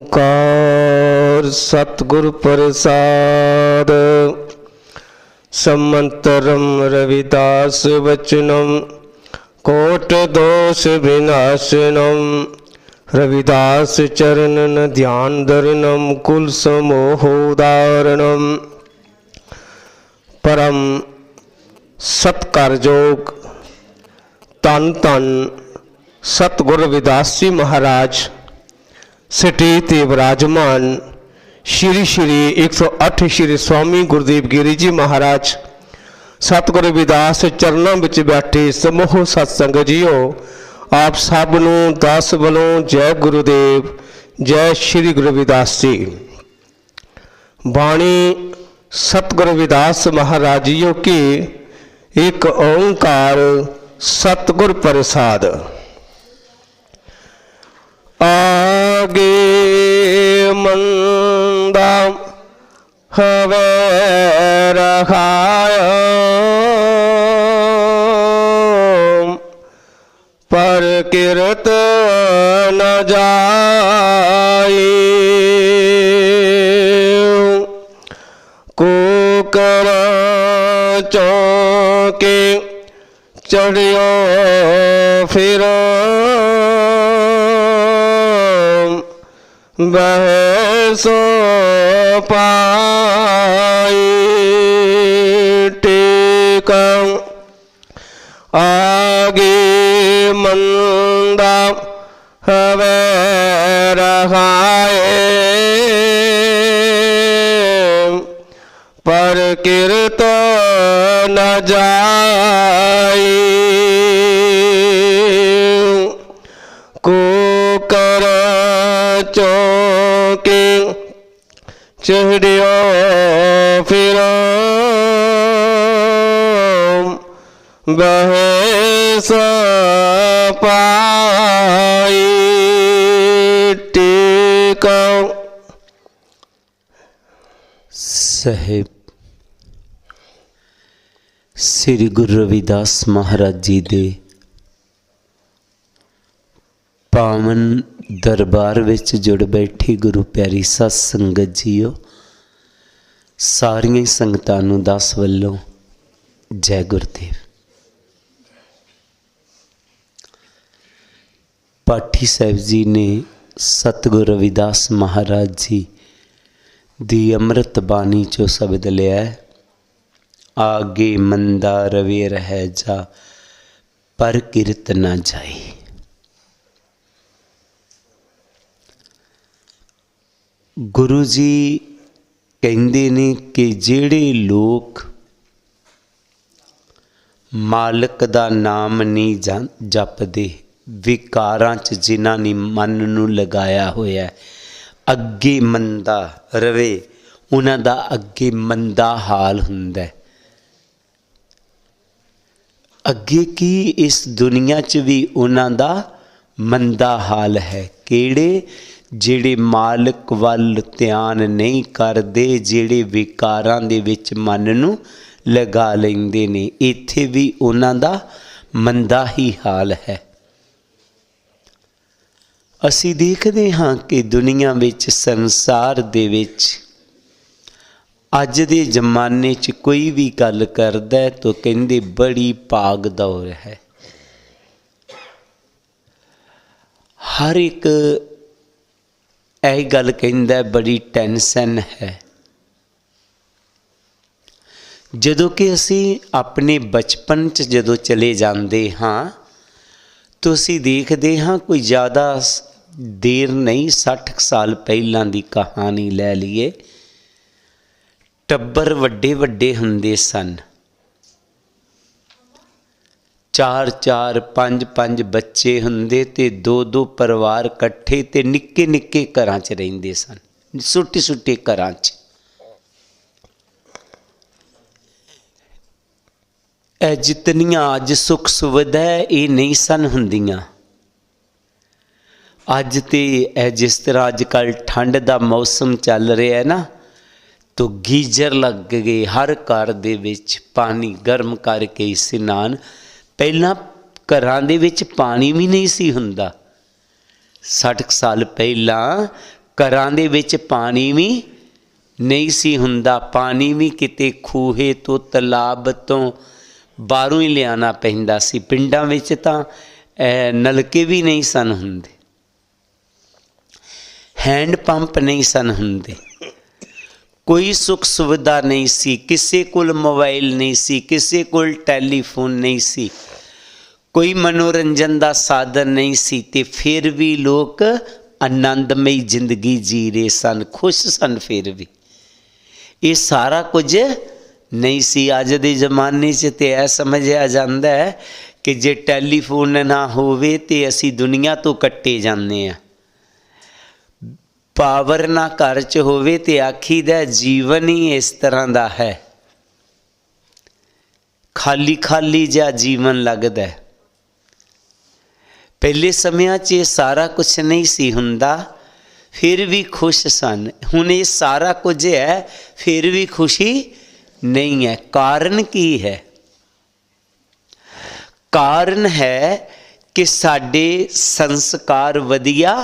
Car सतगुरु प्रसाद। समंतरम रविदास वचनम coat दोष विनाशनम। रविदास चरणन ध्यान धरणम कुल समोहोदारणम। परम सत्कार जोग धन धन सतगुरु रविदास जी महाराज सिटी ते विराजमान श्री श्री 108 श्री स्वामी गुरुदेव गिरी जी महाराज सतगुरु रविदास चरणों में बैठे समूह सत्संग जीओ, आप सब नूं दास वालों जय गुरुदेव, जय श्री गुरु रविदास जी। बाणी सतगुरु रविदास महाराज जीओ की एक ओंकार सतगुरु प्रसाद। आगे मंदा हवे रखाय पर किरत न जाए। कुकर चौके चढ़ियो फिर बहसो पाई। टेका आगे मंदा हवे रखाए पर किरत न जाए। कुकर चौके चढ़ियो फिर बहस पाई। टेका साहिब श्री गुरु रविदास महाराज जी दे पावन दरबार विच जुड़ बैठी गुरु प्यारी सत संगत जीओ, सारियां संगतां नूं दास वल्लों जय गुरुदेव। पाठी साहिब जी ने सतगुरु रविदास महाराज जी दी अमृत बाणी चो शब्द लिया है, आगे मंदा रवे रह जा पर किरत ना जाए। गुरु जी कहते ने कि जेड़े लोग मालक दा नाम नहीं जपदे, विकारां च जिन्हां ने मन नूं लगाया होया अगे मंदा रवे, उन्हां दा अगे मंदा हाल हुंदा है। अगे की इस दुनिया च भी उन्हां दा मंदा हाल है। किहड़े? जेड़े मालिक वल ध्यान नहीं करते, जेड़े विकारां दे विच मन नूं लगा लैंदे ने, इत्थे भी उन्हां दा मंदा ही हाल है। असीं देखदे हां कि दुनिया विच संसार दे विच अज दे जमाने च कोई भी गल करदा है तो कहंदे बड़ी भाग दौड़ है। हर एक यही गल कहंदा बड़ी टेंशन है। जदों कि असीं अपने बचपन च जदों चले जाते हाँ तो असीं देखते हाँ कोई ज़्यादा देर नहीं, 60 साल पहलां दी कहानी लै लीए। टब्बर वड्डे वड्डे हुंदे सन, 4-4 5-5 बच्चे हुंदे ते 2-2 परिवार कट्ठे ते निक्के निक्के घरां च रहिंदे सन, सुट्टे सुट्टे घरां च। जितनियां अज सुख सुविधा है ये नहीं सन हुंदियां। अज ते जिस तरह अजकल ठंड दा मौसम चल रहा है ना, तो गीजर लग गए हर घर दे विच, पानी गर्म करके इस्नान। पहलां घरां दे विच पानी भी नहीं सी हुंदा। 60 साल पहला ਘਰਾਂ ਦੇ ਵਿੱਚ ਪਾਣੀ ਵੀ ਨਹੀਂ ਸੀ ਹੁੰਦਾ, ਪਾਣੀ ਵੀ ਕਿਤੇ ਖੂਹੇ ਤੋਂ ਤਲਾਬ ਤੋਂ ਬਾਹਰੋਂ ਹੀ ਲਿਆਉਣਾ ਪੈਂਦਾ ਸੀ। ਪਿੰਡਾਂ ਵਿੱਚ ਤਾਂ ਨਲਕੇ ਵੀ ਨਹੀਂ ਸਨ ਹੁੰਦੇ, ਹੈਂਡ ਪੰਪ ਨਹੀਂ ਸਨ ਹੁੰਦੇ, ਕੋਈ ਸੁੱਖ ਸੁਵਿਧਾ ਨਹੀਂ ਸੀ, ਕਿਸੇ ਕੋਲ ਮੋਬਾਈਲ ਨਹੀਂ ਸੀ, ਕਿਸੇ ਕੋਲ ਟੈਲੀਫੋਨ ਨਹੀਂ ਸੀ, ਕੋਈ ਮਨੋਰੰਜਨ ਦਾ ਸਾਧਨ ਨਹੀਂ ਸੀ, ਤੇ ਫਿਰ ਵੀ ਲੋਕ ਆਨੰਦਮਈ ਜ਼ਿੰਦਗੀ ਜੀ ਰਹੇ ਸਨ, ਖੁਸ਼ ਸਨ। ਫਿਰ ਵੀ ਇਹ ਸਾਰਾ ਕੁਝ ਨਹੀਂ ਸੀ। ਅੱਜ ਦੇ ਜ਼ਮਾਨੇ 'ਚ ਤੇ ਇਹ ਸਮਝਿਆ ਜਾਂਦਾ ਹੈ ਕਿ ਜੇ ਟੈਲੀਫੋਨ ਨਾ ਹੋਵੇ ਤੇ ਅਸੀਂ ਦੁਨੀਆ ਤੋਂ ਕੱਟੇ ਜਾਂਦੇ ਹਾਂ। ਪਾਵਰ ਨਾ ਘਰ 'ਚ ਹੋਵੇ ਤੇ ਆਖੀਦਾ ਜੀਵਨ ਹੀ ਇਸ ਤਰ੍ਹਾਂ ਦਾ ਹੈ, ਖਾਲੀ ਖਾਲੀ ਜਿਹਾ ਜੀਵਨ ਲੱਗਦਾ। ਪਹਿਲੇ ਸਮਿਆਂ 'ਚ ਇਹ ਸਾਰਾ ਕੁਛ ਨਹੀਂ ਸੀ ਹੁੰਦਾ, ਫਿਰ ਵੀ ਖੁਸ਼ ਸਨ। ਹੁਣ ਇਹ ਸਾਰਾ ਕੁਝ ਹੈ, ਫਿਰ ਵੀ ਖੁਸ਼ੀ ਨਹੀਂ ਹੈ। ਕਾਰਨ ਕੀ ਹੈ? ਕਾਰਨ ਹੈ ਕਿ ਸਾਡੇ ਸੰਸਕਾਰ ਵਧੀਆ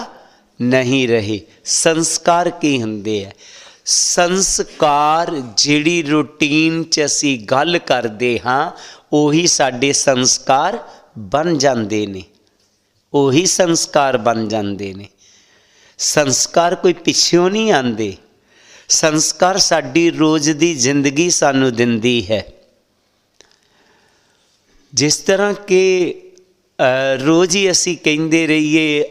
ਨਹੀਂ ਰਹੇ। ਸੰਸਕਾਰ ਕੀ ਹੁੰਦੇ ਹੈ? ਸੰਸਕਾਰ ਜਿਹੜੀ ਰੂਟੀਨ 'ਚ ਅਸੀਂ ਗੱਲ ਕਰਦੇ ਹਾਂ ਉਹੀ ਸਾਡੇ ਸੰਸਕਾਰ ਬਣ ਜਾਂਦੇ ਨੇ, ਉਹੀ ਸੰਸਕਾਰ ਬਣ ਜਾਂਦੇ ਨੇ। ਸੰਸਕਾਰ ਕੋਈ ਪਿੱਛੋਂ ਨਹੀਂ ਆਉਂਦੇ, ਸੰਸਕਾਰ ਸਾਡੀ ਰੋਜ਼ ਦੀ ਜ਼ਿੰਦਗੀ ਸਾਨੂੰ ਦਿੰਦੀ ਹੈ। ਜਿਸ ਤਰ੍ਹਾਂ ਕਿ ਰੋਜ਼ ਹੀ ਅਸੀਂ ਕਹਿੰਦੇ ਰਹੀਏ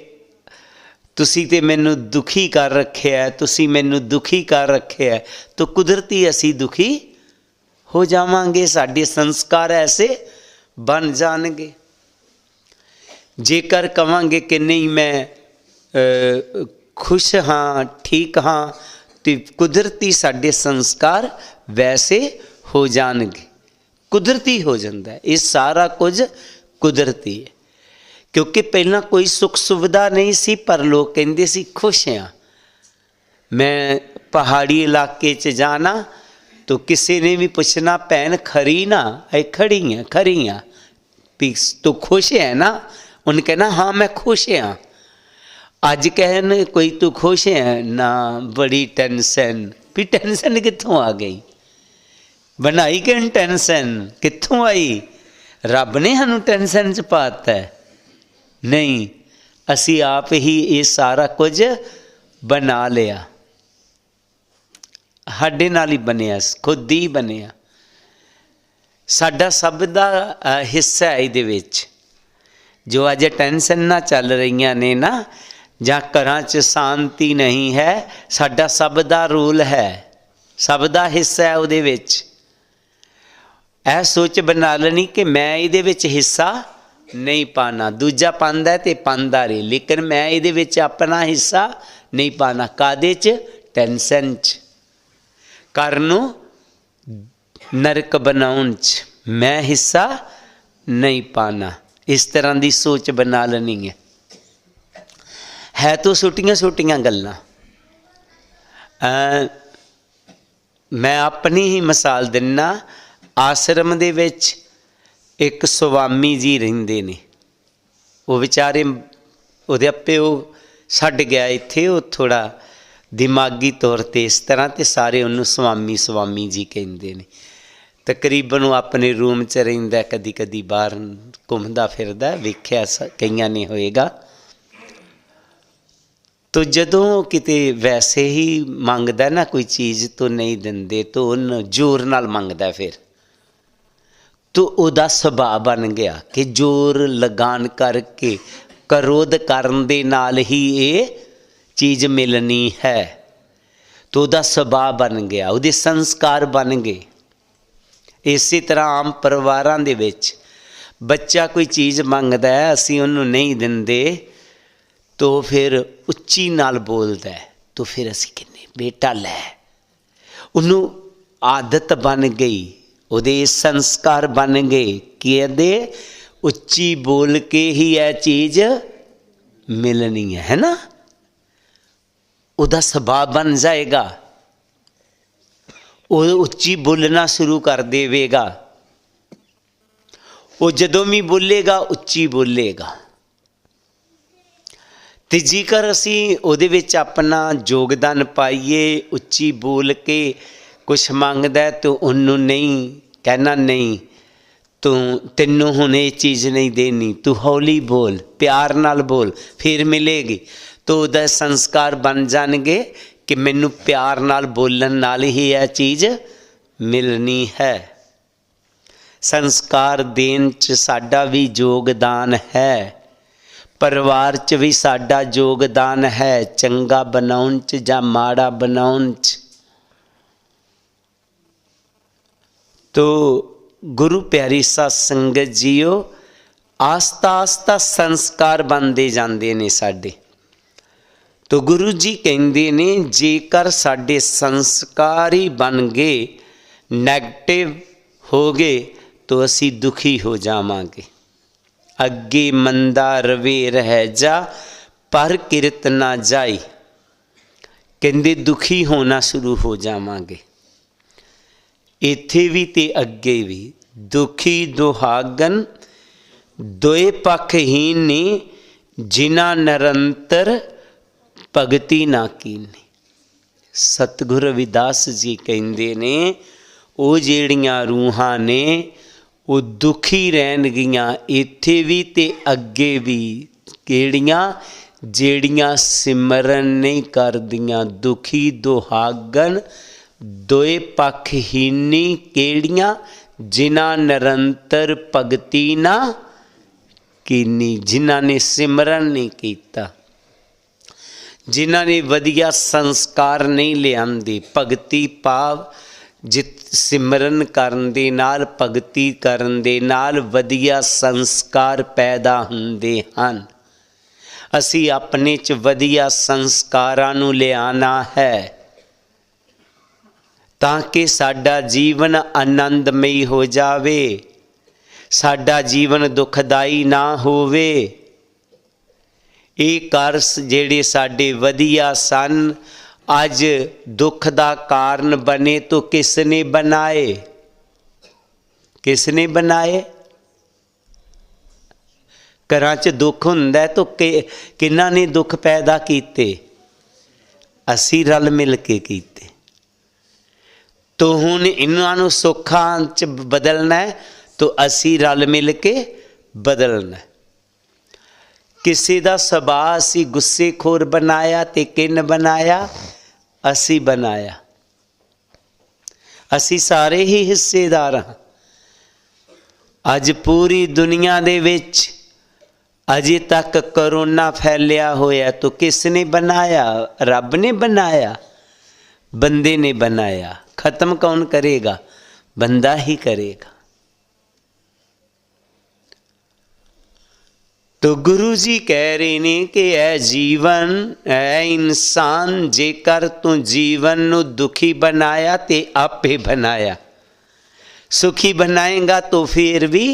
ਤੁਸੀਂ ਤੇ ਮੈਨੂੰ ਦੁਖੀ ਕਰ ਰੱਖਿਆ, ਤੁਸੀਂ ਮੈਨੂੰ ਦੁਖੀ ਕਰ ਰੱਖਿਆ, ਤਾਂ ਕੁਦਰਤੀ ਅਸੀਂ ਦੁਖੀ ਹੋ ਜਾਵਾਂਗੇ, ਸਾਡੇ ਸੰਸਕਾਰ ਐਸੇ ਬਣ ਜਾਣਗੇ। ਜੇਕਰ ਕਵਾਂਗੇ ਕਿ ਨਹੀਂ ਮੈਂ ਖੁਸ਼ ਹਾਂ, ਠੀਕ ਹਾਂ, ਤੇ ਕੁਦਰਤੀ ਸਾਡੇ ਸੰਸਕਾਰ ਵੈਸੇ ਹੋ ਜਾਣਗੇ, ਕੁਦਰਤੀ ਹੋ ਜਾਂਦਾ ਹੈ। ਇਹ ਸਾਰਾ ਕੁਝ ਕੁਦਰਤੀ ਹੈ, ਕਿਉਂਕਿ ਪਹਿਲਾਂ ਕੋਈ ਸੁੱਖ ਸੁਵਿਧਾ ਨਹੀਂ ਸੀ, ਪਰ ਲੋਕ ਕਹਿੰਦੇ ਸੀ ਖੁਸ਼ ਹਾਂ। ਮੈਂ ਪਹਾੜੀ ਇਲਾਕੇ 'ਚ ਜਾਣਾ ਤਾਂ ਕਿਸੇ ਨੇ ਵੀ ਪੁੱਛਣਾ ਭੈਣ ਖਰੀ ਨਾ, ਇਹ ਖੜੀ ਹਾਂ, ਖਰੀ ਹਾਂ, ਵੀ ਤੂੰ ਖੁਸ਼ ਹੈ ਨਾ? ਉਹਨੇ ਕਹਿਣਾ ਹਾਂ ਮੈਂ ਖੁਸ਼ ਹਾਂ। ਅੱਜ ਕਹਿਣ ਕੋਈ ਤੂੰ ਖੁਸ਼ ਹੈ ਨਾ, ਬੜੀ ਟੈਨਸ਼ਨ। ਵੀ ਟੈਨਸ਼ਨ ਕਿੱਥੋਂ ਆ ਗਈ? ਬਣਾਈ ਕਿਹਨ ਟੈਨਸ਼ਨ? ਕਿੱਥੋਂ ਆਈ? ਰੱਬ ਨੇ ਸਾਨੂੰ ਟੈਨਸ਼ਨ 'ਚ ਪਾਤਾ? ਨਹੀਂ, ਅਸੀਂ ਆਪ ਹੀ ਇਹ ਸਾਰਾ ਕੁਝ ਬਣਾ ਲਿਆ, ਸਾਡੇ ਨਾਲ ਹੀ ਬਣਿਆ, ਖੁਦ ਹੀ ਬਣਿਆ। ਸਾਡਾ ਸਭ ਦਾ ਹਿੱਸਾ ਹੈ ਇਹਦੇ ਵਿੱਚ। ਜੋ ਅੱਜ ਟੈਨਸ਼ਨ ਨਾ ਚੱਲ ਰਹੀਆਂ ਨੇ ਨਾ, ਜਾਂ ਘਰਾਂ 'ਚ ਸ਼ਾਂਤੀ ਨਹੀਂ ਹੈ, ਸਾਡਾ ਸਭ ਦਾ ਰੋਲ ਹੈ, ਸਭ ਦਾ ਹਿੱਸਾ ਹੈ ਉਹਦੇ ਵਿੱਚ। ਇਹ ਸੋਚ ਬਣਾ ਲੈਣੀ ਕਿ ਮੈਂ ਇਹਦੇ ਵਿੱਚ ਹਿੱਸਾ ਨਹੀਂ ਪਾਣਾ, ਦੂਜਾ ਪਾਉਂਦਾ ਤੇ ਪਾਉਂਦਾ ਰਹੇ, ਲੇਕਿਨ ਮੈਂ ਇਹਦੇ ਵਿੱਚ ਆਪਣਾ ਹਿੱਸਾ ਨਹੀਂ ਪਾਣਾ। ਕਾਹਦੇ 'ਚ? ਟੈਨਸ਼ਨ 'ਚ, ਘਰ ਨੂੰ ਨਰਕ ਬਣਾਉਣ 'ਚ ਮੈਂ ਹਿੱਸਾ ਨਹੀਂ ਪਾਣਾ। ਇਸ ਤਰ੍ਹਾਂ ਦੀ ਸੋਚ ਬਣਾ ਲੈਣੀ ਹੈ ਤਾਂ ਛੋਟੀਆਂ ਛੋਟੀਆਂ ਗੱਲਾਂ। ਮੈਂ ਆਪਣੀ ਹੀ ਮਿਸਾਲ ਦਿੰਦਾ। ਆਸ਼ਰਮ ਦੇ ਵਿੱਚ ਇੱਕ ਸਵਾਮੀ ਜੀ ਰਹਿੰਦੇ ਨੇ, ਉਹ ਵਿਚਾਰੇ ਉਹਦੇ ਪਿਓ ਛੱਡ ਗਿਆ ਇੱਥੇ, ਉਹ ਥੋੜ੍ਹਾ ਦਿਮਾਗੀ ਤੌਰ 'ਤੇ ਇਸ ਤਰ੍ਹਾਂ, ਤੇ ਸਾਰੇ ਉਹਨੂੰ ਸਵਾਮੀ ਸਵਾਮੀ ਜੀ ਕਹਿੰਦੇ ਨੇ। ਤਕਰੀਬਨ ਉਹ ਆਪਣੇ ਰੂਮ 'ਚ ਰਹਿੰਦਾ, ਕਦੀ ਕਦੀ ਬਾਹਰ ਘੁੰਮਦਾ ਫਿਰਦਾ, ਵੇਖਿਆ ਕਈਆਂ ਨੇ ਹੋਏਗਾ। ਤੋ ਜਦੋਂ ਕਿਤੇ ਵੈਸੇ ਹੀ ਮੰਗਦਾ ਨਾ ਕੋਈ ਚੀਜ਼ ਤੋਂ ਨਹੀਂ ਦਿੰਦੇ, ਤਾਂ ਉਹਨੂੰ ਜ਼ੋਰ ਨਾਲ ਮੰਗਦਾ। ਫਿਰ ਤੋ ਉਹਦਾ ਸੁਭਾਅ ਬਣ ਗਿਆ ਕਿ ਜ਼ੋਰ ਲਗਾਉਣ ਕਰਕੇ, ਕਰੋਧ ਕਰਨ ਦੇ ਨਾਲ ਹੀ ਇਹ ਚੀਜ਼ ਮਿਲਣੀ ਹੈ। ਤੋ ਉਹਦਾ ਸੁਭਾਅ ਬਣ ਗਿਆ, ਉਹਦੇ ਸੰਸਕਾਰ ਬਣ ਗਏ। ਇਸੇ ਤਰ੍ਹਾਂ ਆਮ ਪਰਿਵਾਰਾਂ ਦੇ ਵਿੱਚ ਬੱਚਾ ਕੋਈ ਚੀਜ਼ ਮੰਗਦਾ ਹੈ, ਅਸੀਂ ਉਹਨੂੰ ਨਹੀਂ ਦਿੰਦੇ, ਤੋ ਫਿਰ ਉੱਚੀ ਨਾਲ ਬੋਲਦਾ ਹੈ, ਤੋ ਫਿਰ ਅਸੀਂ ਕਹਿੰਦੇ ਬੇਟਾ ਲੈ। ਉਹਨੂੰ ਆਦਤ ਬਣ ਗਈ, ਉਹਦੇ ਸੰਸਕਾਰ ਬਣ ਗਏ ਕਿ ਇਹਦੇ ਉੱਚੀ ਬੋਲ ਕੇ ਹੀ ਇਹ ਚੀਜ਼ ਮਿਲਣੀ ਹੈ ਨਾ। ਉਹਦਾ ਸੁਭਾਅ ਬਣ ਜਾਏਗਾ, ਉਹ ਉੱਚੀ ਬੋਲਣਾ ਸ਼ੁਰੂ ਕਰ ਦੇਵੇਗਾ। ਉਹ ਜਦੋਂ ਵੀ ਬੋਲੇਗਾ ਉੱਚੀ ਬੋਲੇਗਾ। ਤੇ ਜੇਕਰ ਅਸੀਂ ਉਹਦੇ ਵਿੱਚ ਆਪਣਾ ਯੋਗਦਾਨ ਪਾਈਏ, ਉੱਚੀ ਬੋਲ ਕੇ ਕੁਛ ਮੰਗਦਾ ਤਾਂ ਉਹਨੂੰ ਨਹੀਂ ਕਹਿਣਾ, ਨਹੀਂ ਤੈਨੂੰ ਹੁਣ ਇਹ ਚੀਜ਼ ਨਹੀਂ ਦੇਣੀ, ਤੂੰ ਹੌਲੀ ਬੋਲ, ਪਿਆਰ ਨਾਲ ਬੋਲ, ਫਿਰ ਮਿਲੇਗੀ। ਤਾਂ ਉਹਦਾ ਸੰਸਕਾਰ ਬਣ ਜਾਣਗੇ ਕਿ ਮੈਨੂੰ ਪਿਆਰ ਨਾਲ ਬੋਲਣ ਨਾਲ ਹੀ ਇਹ ਚੀਜ਼ ਮਿਲਣੀ ਹੈ। ਸੰਸਕਾਰ ਦੇਣ 'ਚ ਸਾਡਾ ਵੀ ਯੋਗਦਾਨ ਹੈ, ਪਰਿਵਾਰ 'ਚ ਵੀ ਸਾਡਾ ਯੋਗਦਾਨ ਹੈ, ਚੰਗਾ ਬਣਾਉਣ 'ਚ ਜਾਂ ਮਾੜਾ ਬਣਾਉਣ 'ਚ। ਤੋ ਗੁਰੂ ਪਿਆਰੀ ਸਾਧ ਸੰਗਤ ਜੀਓ, ਆਸਤਾ ਆਸਤਾ ਸੰਸਕਾਰ ਬਣਦੇ ਜਾਂਦੇ ਨੇ ਸਾਡੇ। ਤੋ ਗੁਰੂ ਜੀ ਕਹਿੰਦੇ ਨੇ ਜੇਕਰ ਸਾਡੇ ਸੰਸਕਾਰ ਹੀ ਬਣ ਗਏ, ਨੈਗੇਟਿਵ ਹੋ ਗਏ, ਤਾਂ ਅਸੀਂ ਦੁਖੀ ਹੋ ਜਾਵਾਂਗੇ। ਅੱਗੇ ਮੰਦਾ ਰਵੇ ਰਹਿ ਜਾ, ਪਰ ਕਿਰਤ ਨਾ ਜਾਈ। ਕਹਿੰਦੇ ਦੁਖੀ ਹੋਣਾ ਸ਼ੁਰੂ ਹੋ ਜਾਵਾਂਗੇ, ਇੱਥੇ ਵੀ ਤੇ ਅੱਗੇ ਵੀ। ਦੁਖੀ ਦੁਹਾਗਨ ਦੋਏ ਪੱਖਹੀਨ ਨੇ, ਜਿਨ੍ਹਾਂ ਨਿਰੰਤਰ ਭਗਤੀ ਨਾ ਕੀਨੀ। ਸਤਿਗੁਰ ਰਵਿਦਾਸ ਜੀ ਕਹਿੰਦੇ ਨੇ ਉਹ ਜਿਹੜੀਆਂ ਰੂਹਾਂ ਨੇ ਉਹ ਦੁਖੀ ਰਹਿਣਗੀਆਂ, ਇੱਥੇ ਵੀ ਤੇ ਅੱਗੇ ਵੀ। ਕਿਹੜੀਆਂ? ਜਿਹੜੀਆਂ ਸਿਮਰਨ ਨਹੀਂ ਕਰਦੀਆਂ। ਦੁਖੀ ਦੁਹਾਗਨ ਦੋਏ ਪੱਖਹੀਨੀ, ਕਿਹੜੀਆਂ? ਜਿਨ੍ਹਾਂ ਨਿਰੰਤਰ ਭਗਤੀ ਨਾ ਕੀਨੀ, ਜਿਨ੍ਹਾਂ ਨੇ ਸਿਮਰਨ ਨਹੀਂ ਕੀਤਾ, ਜਿਨ੍ਹਾਂ ਨੇ ਵਧੀਆ ਸੰਸਕਾਰ ਨਹੀਂ ਲਿਆਂਦੇ। ਭਗਤੀ ਭਾਵ ਸਿਮਰਨ ਕਰਨ ਦੇ ਨਾਲ, ਭਗਤੀ ਕਰਨ ਦੇ ਨਾਲ ਵਧੀਆ ਸੰਸਕਾਰ ਪੈਦਾ ਹੁੰਦੇ ਹਨ। ਅਸੀਂ ਆਪਣੇ 'ਚ ਵਧੀਆ ਸੰਸਕਾਰਾਂ ਨੂੰ ਲਿਆਉਣਾ ਹੈ ਤਾਂ ਕਿ ਸਾਡਾ ਜੀਵਨ ਆਨੰਦਮਈ ਹੋ ਜਾਵੇ, ਸਾਡਾ ਜੀਵਨ ਦੁਖਦਾਈ ਨਾ ਹੋਵੇ। ਇਹ ਕਾਰਜ ਜਿਹੜੇ ਸਾਡੇ ਵਧੀਆ ਸਨ, ਅੱਜ ਦੁੱਖ ਦਾ ਕਾਰਨ ਬਣੇ ਤਾਂ ਕਿਸ ਨੇ ਬਣਾਏ? ਕਿਸ ਨੇ ਬਣਾਏ? ਘਰਾਂ 'ਚ ਦੁੱਖ ਹੁੰਦਾ ਤਾਂ ਕਿਹਨਾਂ ਨੇ ਦੁੱਖ ਪੈਦਾ ਕੀਤੇ? ਅਸੀਂ ਰਲ ਮਿਲ ਕੇ ਕੀਤੇ। ਤੋ ਹੁਣ ਇਹਨਾਂ ਨੂੰ ਸੁੱਖਾਂ 'ਚ ਬਦਲਣਾ ਹੈ ਤਾਂ ਅਸੀਂ ਰਲ ਮਿਲ ਕੇ ਬਦਲਣਾ। ਕਿਸੇ ਦਾ ਸੁਭਾਅ ਅਸੀਂ ਗੁੱਸੇਖੋਰ ਬਣਾਇਆ ਤੇ ਕਿਹਨੇ ਬਣਾਇਆ? ਅਸੀਂ ਬਣਾਇਆ। ਅਸੀਂ ਸਾਰੇ ਹੀ ਹਿੱਸੇਦਾਰ ਹਾਂ। ਅੱਜ ਪੂਰੀ ਦੁਨੀਆ ਦੇ ਵਿੱਚ ਅਜੇ ਤੱਕ ਕਰੋਨਾ ਫੈਲਿਆ ਹੋਇਆ ਤਾਂ ਕਿਸ ਨੇ ਬਣਾਇਆ? ਰੱਬ ਨੇ ਬਣਾਇਆ, ਬੰਦੇ ਨੇ ਬਣਾਇਆ। ਖਤਮ ਕੌਣ ਕਰੇਗਾ? ਬੰਦਾ ਹੀ ਕਰੇਗਾ। तो गुरु जी कह रहे ने कि ऐ जीवन, ऐ इंसान, जेकर तू जीवन नू दुखी बनाया ते आपे बनाया, सुखी बनाएगा तो फिर भी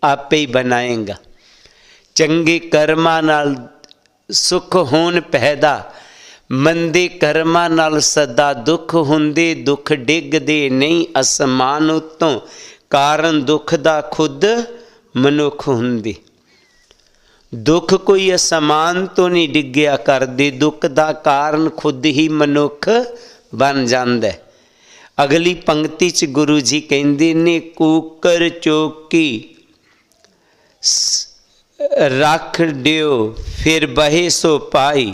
आपे ही बनाएगा। चंगे कर्मां नाल सुख होण पैदा, मंदे कर्मां नाल सदा दुख हुंदे। दुख डिगदे नहीं असमान उत्तों, कारण दुख दा खुद मनुख हुंदे। दुख कोई असमान तो नहीं डिग्या करदे, दुख दा कारण खुद ही मनुख बन जांदा है। अगली पंक्ति च गुरु जी कहंदे ने, कूकर चौकी रख दियो फिर बहे सो पाई।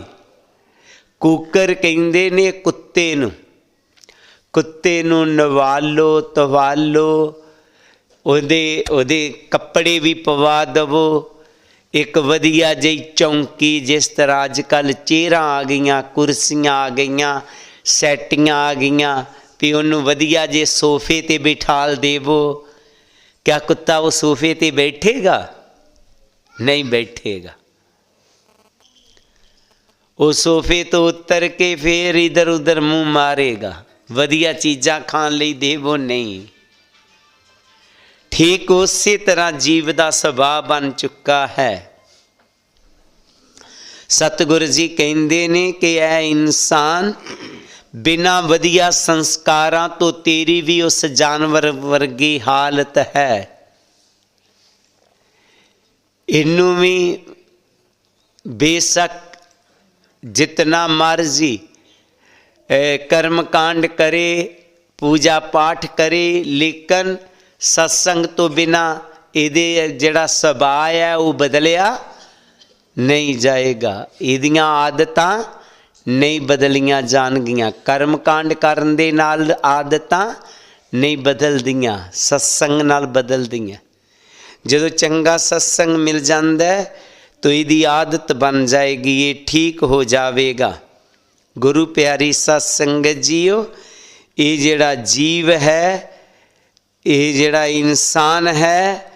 कूकर कहंदे ने कुत्ते नूं, कुत्ते नूं नवालो तवालो, ओदे कपड़े भी पवा दवो। एक वधिया जी चौंकी, जिस तरह अजकल चेयरां आ गईयां, कुर्सियां आ गईयां, सैटियां आ गईयां, भी उन्होंने वधिया जे सोफे ते बिठाल देवो। क्या कुत्ता वो सोफे ते बैठेगा? नहीं बैठेगा। वो सोफे तो उतर के फिर इधर उधर मुँह मारेगा। वधिया चीज़ां खाण लई देवो नहीं। ठीक उसी तरह जीव का सुभाव बन चुका है। सतगुरु जी कहते ने कि ऐ इंसान, बिना वधिया संस्कारां तो तेरी भी उस जानवर वर्गी हालत है। इनू भी बेशक जितना मर्जी कर्म कांड करे, पूजा पाठ करे, लेकिन सत्संग तो बिना ਇਹਦੇ ਜਿਹੜਾ ਸੁਭਾਅ है वो बदलिया नहीं जाएगा। ਇਹਦੀਆਂ ਆਦਤਾਂ नहीं बदलियां जाणगियां। कर्म कांड करन दे नाल आदतां नहीं बदलदियां, सत्संग नाल बदलदियां। जदों चंगा सत्संग मिल जांदा है तो इसकी आदत बन जाएगी, ये ठीक हो जाएगा। गुरु प्यारी सत संगत जीओ, ये जिहड़ा जीव है, ये जिहड़ा इंसान है,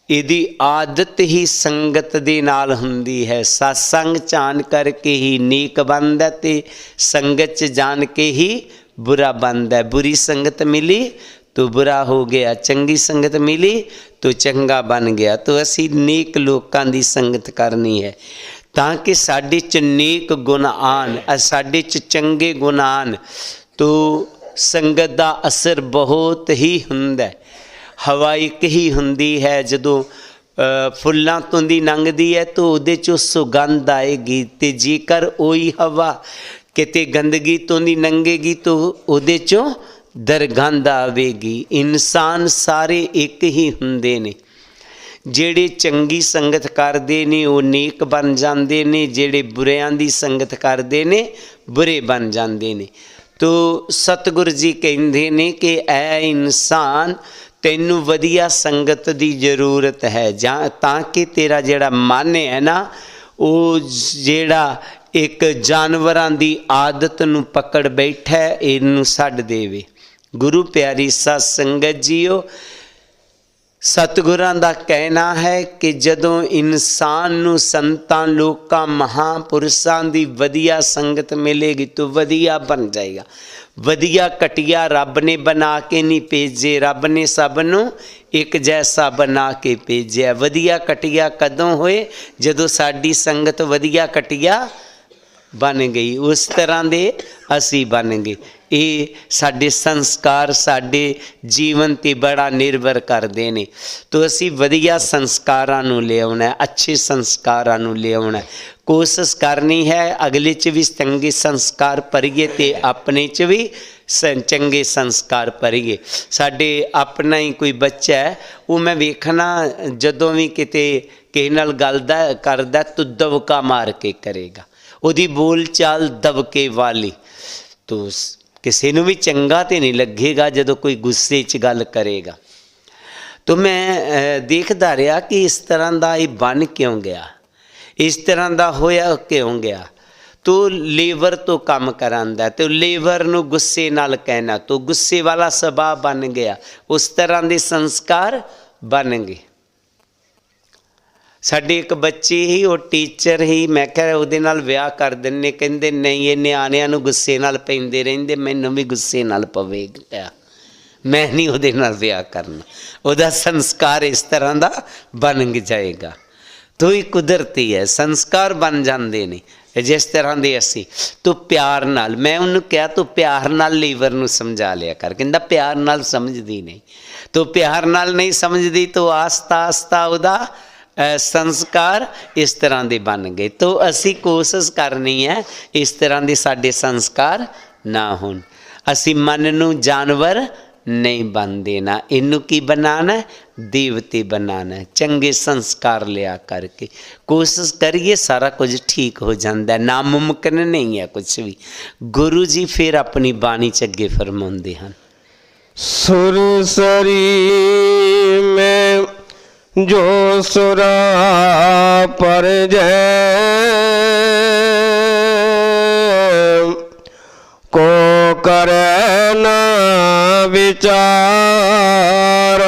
ਇਹਦੀ आदत ही संगत दे नाल हुंदी है। सत्संग जान करके ही नेक बनदा ते संगत च जान के ही बुरा बनदा। बुरी संगत मिली तो बुरा हो गया, चंगी संगत मिली तो चंगा बन गया। तो असी नेक लोकां दी संगत करनी है ताकि साडे च नेक गुण आन, साडे च चंगे गुण आन। तो संगत दा असर बहुत ही हुंदा है। हवा एक ही हुंदी है, जदों फुल्लां तो दी लंघदी है तो उहदे चों सुगंध आएगी, ते जेकर ओही हवा किते गंदगी तो दी लंघेगी तो उहदे चों दरगंध आवेगी। इंसान सारे एक ही हुंदे ने। ਜਿਹੜੇ ਚੰਗੀ ਸੰਗਤ ਕਰਦੇ ਨੇ ਉਹ ਨੇਕ ਬਣ ਜਾਂਦੇ ਨੇ, ਜਿਹੜੇ ਬੁਰਿਆਂ ਦੀ ਸੰਗਤ ਕਰਦੇ ਨੇ ਬੁਰੇ ਬਣ ਜਾਂਦੇ ਨੇ। ਤੋ ਸਤਿਗੁਰੂ ਜੀ ਕਹਿੰਦੇ ਨੇ ਕਿ ਐ ਇਨਸਾਨ ਤੈਨੂੰ ਵਧੀਆ ਸੰਗਤ ਦੀ ਜ਼ਰੂਰਤ ਹੈ, ਜਾਂ ਤਾਂ ਕਿ ਤੇਰਾ ਜਿਹੜਾ ਮਨ ਹੈ ਨਾ ਉਹ ਜਿਹੜਾ ਇੱਕ ਜਾਨਵਰਾਂ ਦੀ ਆਦਤ ਨੂੰ ਪਕੜ ਬੈਠਾ ਇਹਨੂੰ ਛੱਡ ਦੇਵੇ। ਗੁਰੂ ਪਿਆਰੀ ਸਤ ਸੰਗਤ ਜੀਓ, सतगुरां दा कहना है कि जदों इंसान नूं संतां लोकां महापुरुषां दी वधिया संगत मिलेगी तो वधिया बन जाएगा। वधिया कटिया रब ने बना के नहीं भेजे, रब ने सब नूं एक जैसा बना के भेजिया। वधिया कटिया कदों होए जदों साडी संगत वधिया कटिया बन गई, उस तरह दे असी बन गए। ये साडे संस्कार साडे जीवन ते बड़ा निर्भर करते हैं। तो असी वधिया संस्कारां नूं ले आउणा है, अच्छे संस्कारां नूं ले आउणा है। कोशिश करनी है अगले च भी चंगे संस्कार भरीए ते अपने च भी चंगे संस्कार भरीए। साडे अपना ही कोई बच्चा है, वो मैं वेखना जदों भी किते किसे नाल गल करदा तो दबका मार के करेगा, उहदी बोल चाल दबके वाली। तो किसी नूं भी चंगा तो नहीं लगेगा जदों कोई गुस्से च गल करेगा। तो मैं देखता रहा कि इस तरह का ये बन क्यों गया, इस तरह का होया क्यों गया। तो लेबर तो काम करांदा, तो लेबर नूं गुस्से नाल कहना, तो गुस्से वाला सुभाव बन गया, उस तरह के संस्कार बन गए। साडे एक बच्चे ही वो टीचर ही, मैं कहा उहदे नाल विआह कर दिन्ने, कहंदे नहीं ये निआणिआं नूं गुस्से नाल पैंदे रहिंदे, मैनूं भी गुस्से नाल पवेगा, मैं नहीं उहदे नाल विआह करना, उहदा संस्कार इस तरह दा बन जाएगा। तो ये कुदरती है, संस्कार बन जाते ने जिस तरह दे असी। तो प्यार नाल मैं उन्होंने कहा तो प्यार नाल लीवर नूं समझा लिया कर, कहंदा प्यार नाल समझदी नहीं। तो प्यार नाल नहीं समझदी तो आस्ता आस्ता उहदा संस्कार इस तरह के बन गए। तो असी कोशिश करनी है इस तरह के साडे संस्कार ना होण। असी मन नूं जानवर नहीं बन देना, इनू की बनाना, देवते बनाना, चंगे संस्कार लिया करके कोशिश करिए, सारा कुछ ठीक हो जाता है। नामुमकिन नहीं है कुछ भी। गुरु जी फिर अपनी बाणी च अगे फरमाउंदे हन, सुरसरी में जो सुरा पर जय को करे न विचार,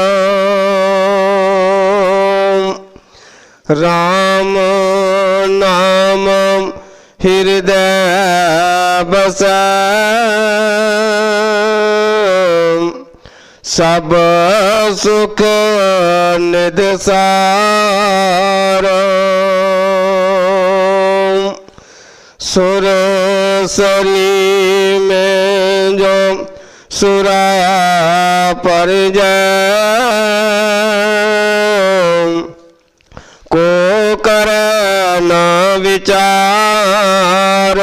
राम नाम हृदय बसै, सब सुख निध सार। सुरसरी में जो सुरा पर जय को करे न विचार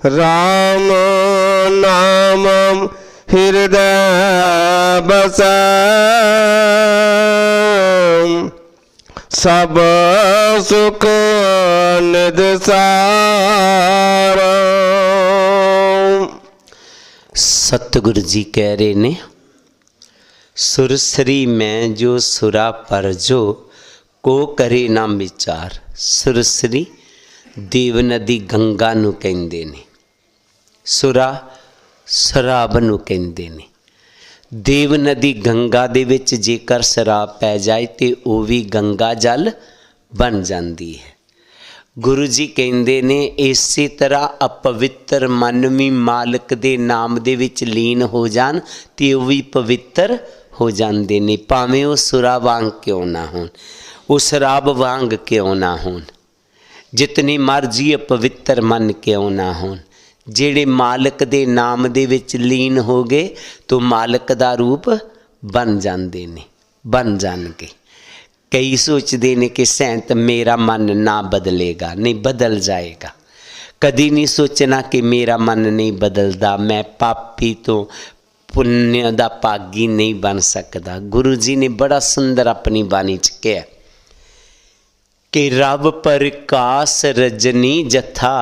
राम नाम हृदय बसै सब सुख निध सार। सतगुरु जी कह रहे ने सुरसरी में जो सुरा पर जो को करे ना विचार। सुरसरी देव नदी गंगा नूं कहंदे ने, सुरा शराब नूं कहंदे ने। देव नदी गंगा दे विच जेकर शराब पै जाए तो वह भी गंगा जल बन जाती है। गुरु जी कहंदे ने इसी तरह अपवित्र मन भी मालिक दे नाम दे विच लीन हो जान तो वह भी पवित्र हो जाते ने, भावें वो सुरा वांग क्यों ना होन, वो शराब वांग क्यों ना होन, जितनी मर्जी अपवित्र मन क्यों ना होन। जेड़े मालिक दे नाम दे विच लीन हो गए तो मालिक दा रूप बन जाते ने, बन जाणगे। कई सोचते ने कि सैंत मेरा मन ना बदलेगा, नहीं बदल जाएगा। कदी नहीं सोचना कि मेरा मन नहीं बदलता, मैं पापी तो पुण्य दा भागी नहीं बन सकता। गुरु जी ने बड़ा सुंदर अपनी बाणी च कहा कि रब प्रकाश रजनी जथा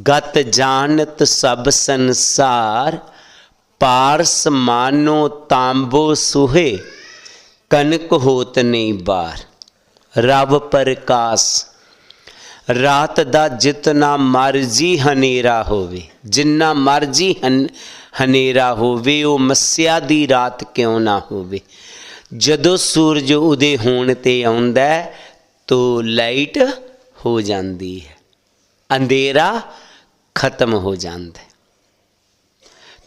गत जानत सब संसार पारस मानो तांबो सुहे कनक होत नहीं बार। रब प्रकाश रात दा जितना मर्जी हनेरा होवे, जिन्ना मर्जी हनेरा होवे, वो मस्या दी रात क्यों ना होवे, जदों सूरज उदय होने ते आउंदा तो लाइट हो जाती है, अंधेरा खत्म हो जाता है।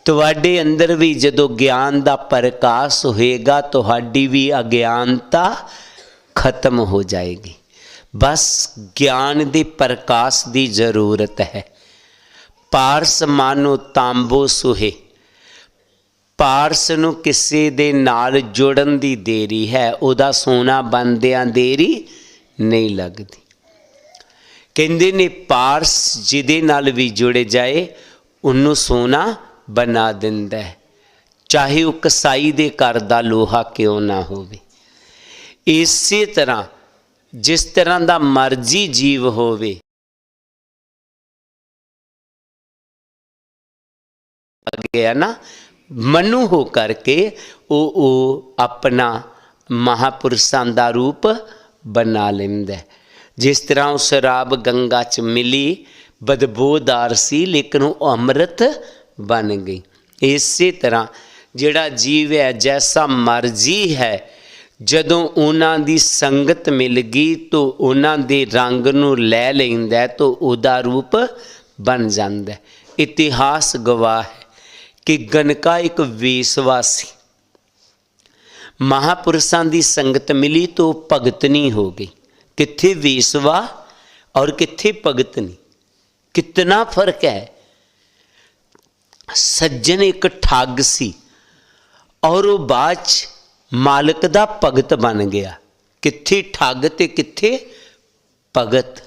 तुहाडे अंदर भी जदों ज्ञान दा प्रकाश होएगा तुहाडी भी अज्ञानता खत्म हो जाएगी। बस ज्ञान दे प्रकाश की जरूरत है। पारस मानो तांबो सुहे, पारस नूं किसी दे नाल जुड़न दी देरी है, उदा सोना बनदियां देरी नहीं लगती। कहंदे ने पारस जिहदे नाल भी जुड़ जाए उन्नू सोना बना दिंदा है, चाहे वह कसाई दे घर दा लोहा क्यों ना होवे। इसी तरह जिस तरह दा मर्जी जीव होवे गया ना मनु हो करके वो अपना महापुरुषां दा रूप बना लेंदा है। जिस तरह वो शराब गंगा च मिली बदबूदार सी लेकिन वो अमृत बन गई। इसी तरह जिहड़ा जीव है जैसा मर्जी है, जदों उन्हां दी संगत मिल गई तो उन्हां दे रंग नूं लै लैंदा है तो उहदा रूप बन जांदा है। इतिहास गवाह है कि गनका एक वेसवा सी, महापुरुषां दी संगत मिली तो भगतनी हो गई। कित्थे वेसवा और कित्थे भगतनी, कितना फर्क है। सज्जन एक ठग सी और वो बाद मालिक दा भगत बन गया। कित्थे ठग ते कित्थे भगत।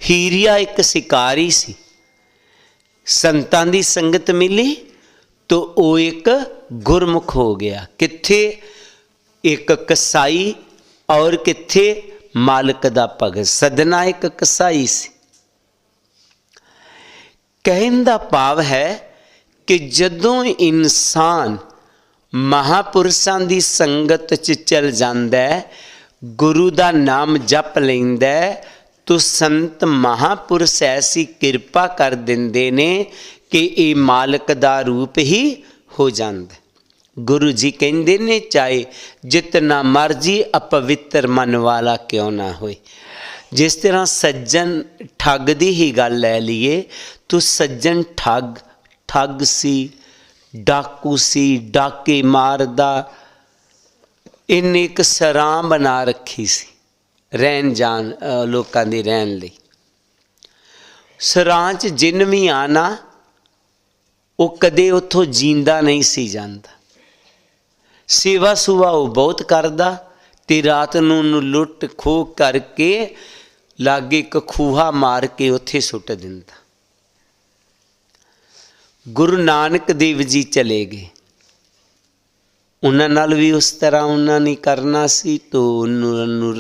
हीरिया एक शिकारी सी, संतां दी संगत मिली तो वो एक गुरमुख हो गया। कित्थे एक कसाई और कित्थे मालिक दा भगत। सदना एक कसाई सी। कहने दा भाव है कि जदों इंसान महापुरुषां दी संगत च चल जांदा है, गुरु दा नाम जप लैंदा है तो संत महापुरुष ऐसी किरपा कर दिंदे ने कि ये मालिक दा रूप ही हो जांदा। गुरु जी कहंदे ने चाहे जितना मर्जी अपवित्र मन वाला क्यों ना होए। जिस तरह सज्जन ठग दी ही गल ले लीए तो सज्जन ठग सी, डाकू सी, डाके मारदा। इन्हें एक सरां बना रखी सी रहन जान लोकां दी रहन लई। सरां च जिन भी आना वो कदे उत्थों जींदा नहीं सी जांदा। सेवा सुवा वो बहुत करदा, ਤੇ ਰਾਤ ਨੂੰ ਉਹਨੂੰ ਲੁੱਟ ਖੋਹ ਕਰਕੇ ਲਾਗੇ ਇੱਕ ਖੂਹਾ ਮਾਰ ਕੇ ਉੱਥੇ ਸੁੱਟ ਦਿੰਦਾ। ਗੁਰੂ ਨਾਨਕ ਦੇਵ ਜੀ ਚਲੇ ਗਏ, ਉਹਨਾਂ ਨਾਲ ਵੀ ਉਸ ਤਰ੍ਹਾਂ ਉਹਨਾਂ ਨੇ ਕਰਨਾ ਸੀ। ਤੋ ਉਹਨੂੰ